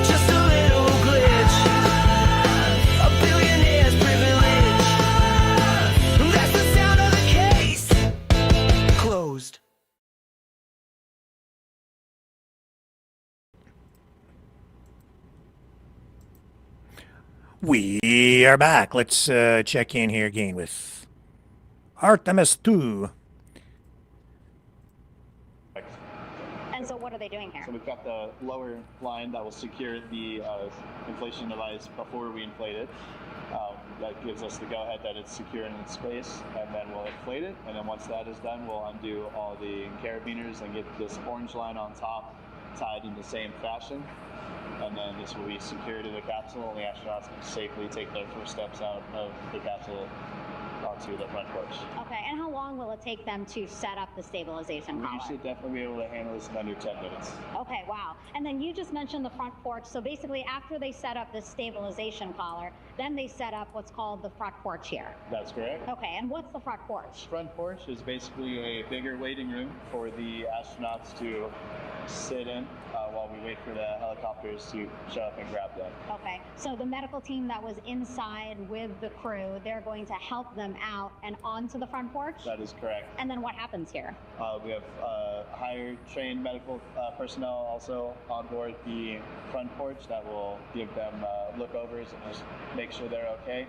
Just a little glitch. A billionaire's privilege. That's the sound of the case. Closed. We are back. Let's check in here again with Artemis 2. And so what are they doing here? So we've got the lower line that will secure the inflation device before we inflate it. That gives us the go-ahead that it's secure in its space, and then we'll inflate it. And then once that is done, we'll undo all the carabiners and get this orange line on top tied in the same fashion. And then this will be secure to the capsule, and the astronauts can safely take their first steps out of the capsule onto the front porch. Okay, and how long will it take them to set up the stabilization collar? We should definitely be able to handle this in under 10 minutes. Okay, wow. And then you just mentioned the front porch. So basically, after they set up this stabilization collar, then they set up what's called the front porch here. That's correct. Okay, and what's the front porch? Front porch is basically a bigger waiting room for the astronauts to sit in while we wait for the helicopters to show up and grab them. Okay, so the medical team that was inside with the crew, they're going to help them out and onto the front porch? That is correct. And then what happens here? We have hired trained medical personnel also on board the front porch that will give them lookovers and just make sure they're okay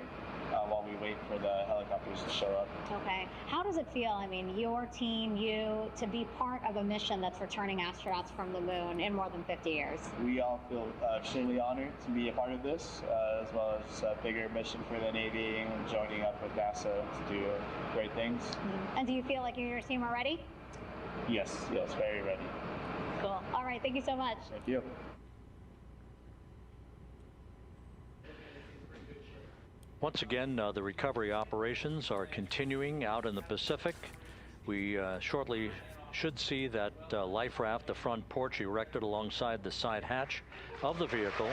while we wait for the helicopters to show up. Okay. How does it feel, I mean, your team, you, to be part of a mission that's returning astronauts from the moon in more than 50 years? We all feel extremely honored to be a part of this, as well as a bigger mission for the Navy and joining up with NASA to do great things. And do you feel like you and your team are ready? Yes, very ready. Cool. All right, thank you so much. Thank you. Once again, the recovery operations are continuing out in the Pacific. We shortly should see that life raft, the front porch, erected alongside the side hatch of the vehicle.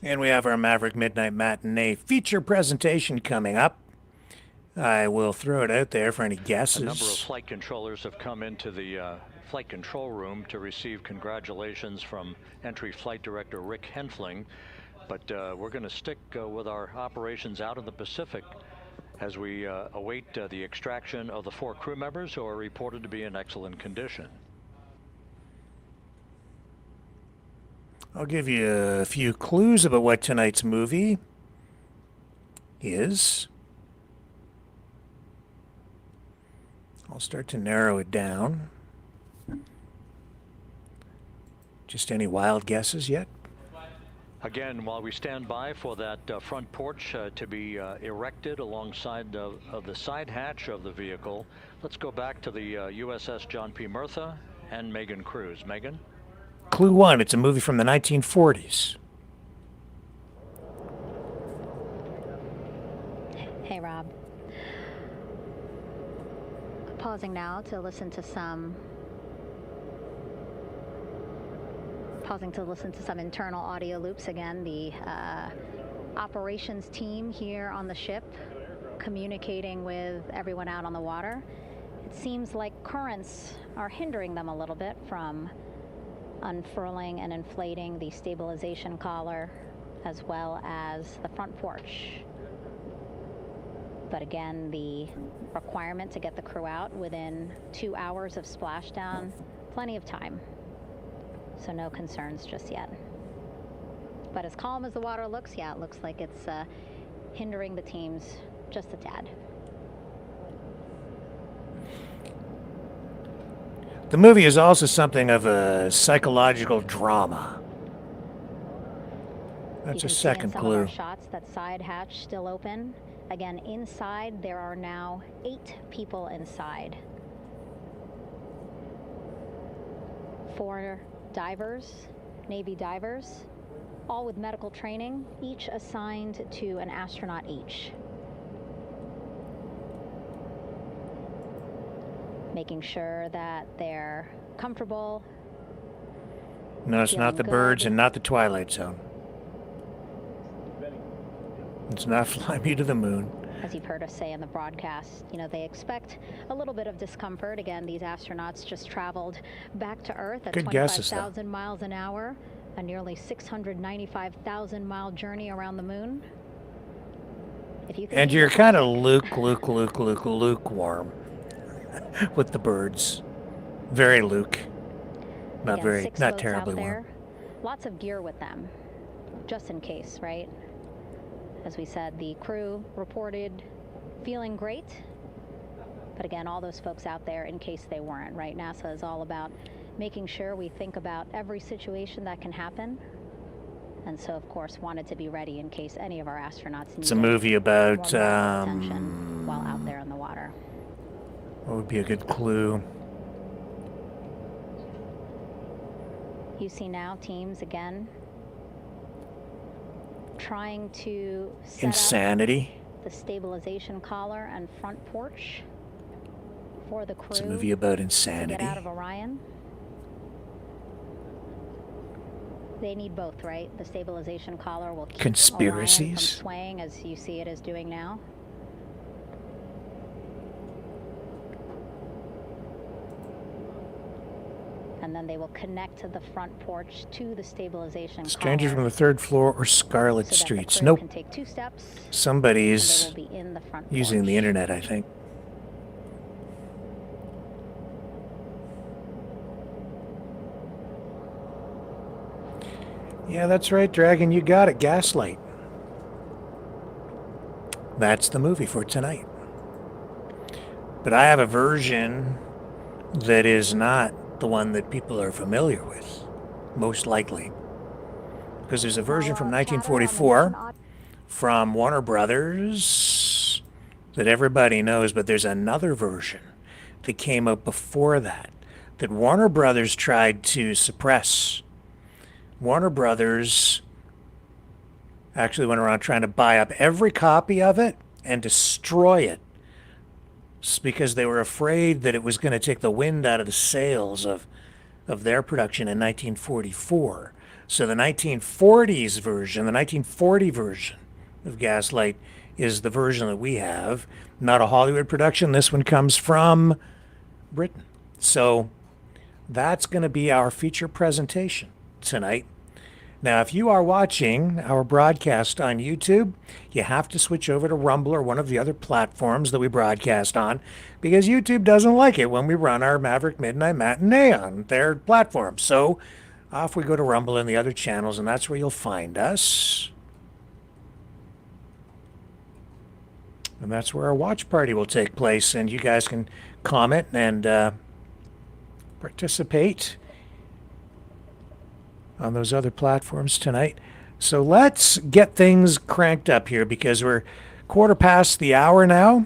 And we have our Maverick Midnight Matinee feature presentation coming up. I will throw it out there for any guesses. A number of flight controllers have come into the flight control room to receive congratulations from entry flight director Rick Henfling. But we're going to stick with our operations out in the Pacific as we await the extraction of the 4 crew members who are reported to be in excellent condition. I'll give you a few clues about what tonight's movie is. I'll start to narrow it down. Just any wild guesses yet? Again, while we stand by for that front porch to be erected alongside of the side hatch of the vehicle, let's go back to the USS John P. Murtha and Megan Cruz. Megan? Clue 1, it's a movie from the 1940s. Hey, Rob. Pausing now to listen to some internal audio loops. Again, the operations team here on the ship communicating with everyone out on the water. It seems like currents are hindering them a little bit from unfurling and inflating the stabilization collar as well as the front porch. But again, the requirement to get the crew out within 2 hours of splashdown, plenty of time. So no concerns just yet. But as calm as the water looks, yeah, it looks like it's hindering the teams just a tad. The movie is also something of a psychological drama. That's a second some clue. Of our shots, that side hatch still open. Again, inside there are now 8 people inside. 4 divers, Navy divers, all with medical training, each assigned to an astronaut each. Making sure that they're comfortable. No, it's not the birds and not the Twilight Zone. It's not Fly Me to the Moon. As you've heard us say in the broadcast, you know, they expect a little bit of discomfort. Again, these astronauts just traveled back to Earth at 25,000 miles an hour, a nearly 695,000 mile journey around the moon. And you're kind of lukewarm with the birds. Very Luke. Not terribly warm. Lots of gear with them, just in case, right? As we said, the crew reported feeling great. But again, all those folks out there in case they weren't, right? NASA is all about making sure we think about every situation that can happen. And so, of course, wanted to be ready in case any of our astronauts needed. It's a movie about attention while out there in the water. What would be a good clue? You see now teams again trying to set Insanity. up the stabilization collar and front porch for the crew. It's a movie about to insanity. get out of Orion. They need both, right? The stabilization collar will keep Orion from Conspiracies. swaying as you see it is doing now. and then they will connect to the front porch to the stabilization Strangers collar. from the third floor or Scarlet So that the Streets. crew Nope. can take 2 steps, Somebody's and they will be in the front using the internet, I think. Yeah, that's right, Dragon. You got it. Gaslight. That's the movie for tonight. But I have a version that is not the one that people are familiar with, most likely. Because there's a version from 1944 from Warner Brothers that everybody knows, but there's another version that came out before that Warner Brothers tried to suppress. Warner Brothers actually went around trying to buy up every copy of it and destroy it. It's because they were afraid that it was going to take the wind out of the sails of their production in 1944. So the 1940s version, the 1940 version of Gaslight is the version that we have. Not a Hollywood production. This one comes from Britain. So that's going to be our feature presentation tonight. Now, if you are watching our broadcast on YouTube, you have to switch over to Rumble or one of the other platforms that we broadcast on, because YouTube doesn't like it when we run our Maverick Midnight Matinee on their platform. So off we go to Rumble and the other channels, and that's where you'll find us. And that's where our watch party will take place, and you guys can comment and participate on those other platforms tonight. So let's get things cranked up here, because we're quarter past the hour now.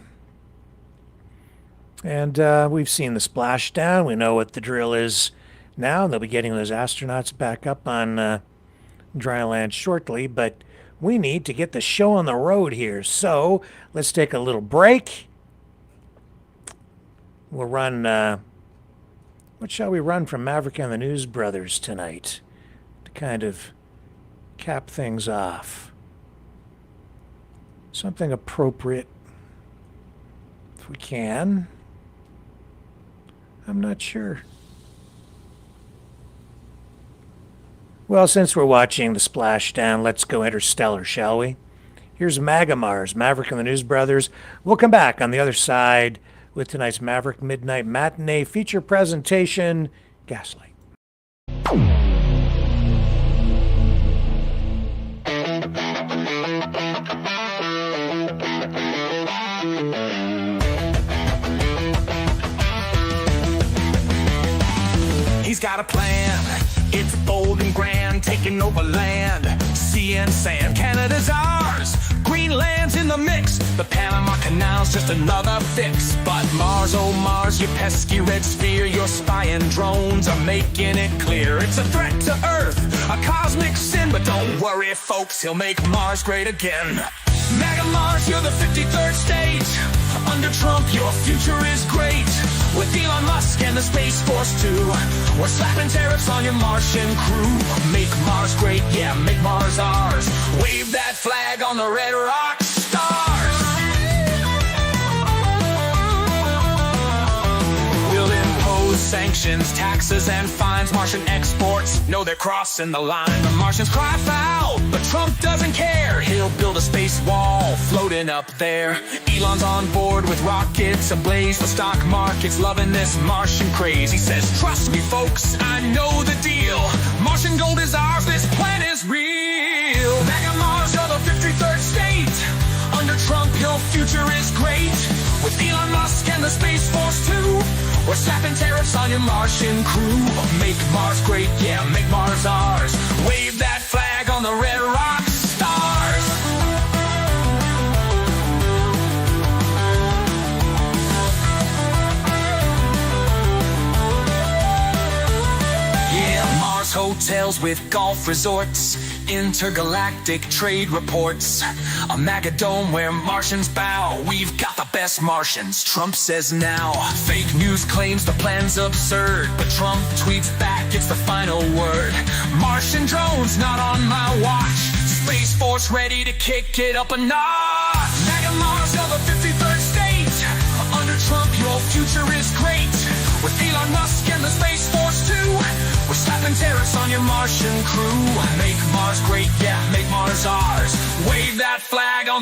And we've seen the splashdown. We know what the drill is now. They'll be getting those astronauts back up on dry land shortly. But we need to get the show on the road here. So let's take a little break. We'll run... what shall we run from Maverick and the News Brothers tonight to kind of cap things off? Something appropriate, if we can. I'm not sure. Well, since we're watching the splashdown, let's go interstellar, shall we? Here's MAGA Mars, Maverick and the News Brothers. We'll come back on the other side with tonight's Maverick Midnight Matinee feature presentation, Gaslight. He's got a plan, it's bold and grand, taking over land, sea and sand. Canada's ours, Greenland's in the mix, the Panama Canal's just another fix. But Mars, oh Mars, you pesky red sphere, your spying drones are making it clear. It's a threat to Earth, a cosmic sin, but don't worry folks, he'll make Mars great again. MAGA Mars, you're the 53rd state. Under Trump, your future is great. With Elon Musk and the Space Force too, we're slapping tariffs on your Martian crew. Make Mars great, yeah, make Mars ours. Wave that flag on the red rock stars. We'll impose sanctions, taxes, and fines. Martian exports know they're crossing the line. The Martians cry foul, but Trump doesn't care. He'll build a space wall floating up there. Elon's on board with rockets ablaze. The stock market's loving this Martian craze. He says, trust me folks, I know the deal. Martian gold is ours, this plan is real. MAGA Mars, you're the 53rd state. Under Trump, your future is great. With Elon Musk and the Space Force too, we're slapping tariffs on your Martian crew. Make Mars great, yeah, make Mars ours. Wave that flag on the red rock stars. Yeah, Mars hotels with golf resorts, intergalactic trade reports, a MAGA dome where Martians bow. We've got the best Martians, Trump says now. Fake news claims the plan's absurd, but Trump tweets back, it's the final word. Martian drones not on my watch. Space Force ready to kick it up a notch. MAGA Mars, you're the 53rd state. Under Trump, your future is great. With Elon Musk and the Space Force too, your Martian crew. Make Mars great, yeah, make Mars ours. Wave that flag on the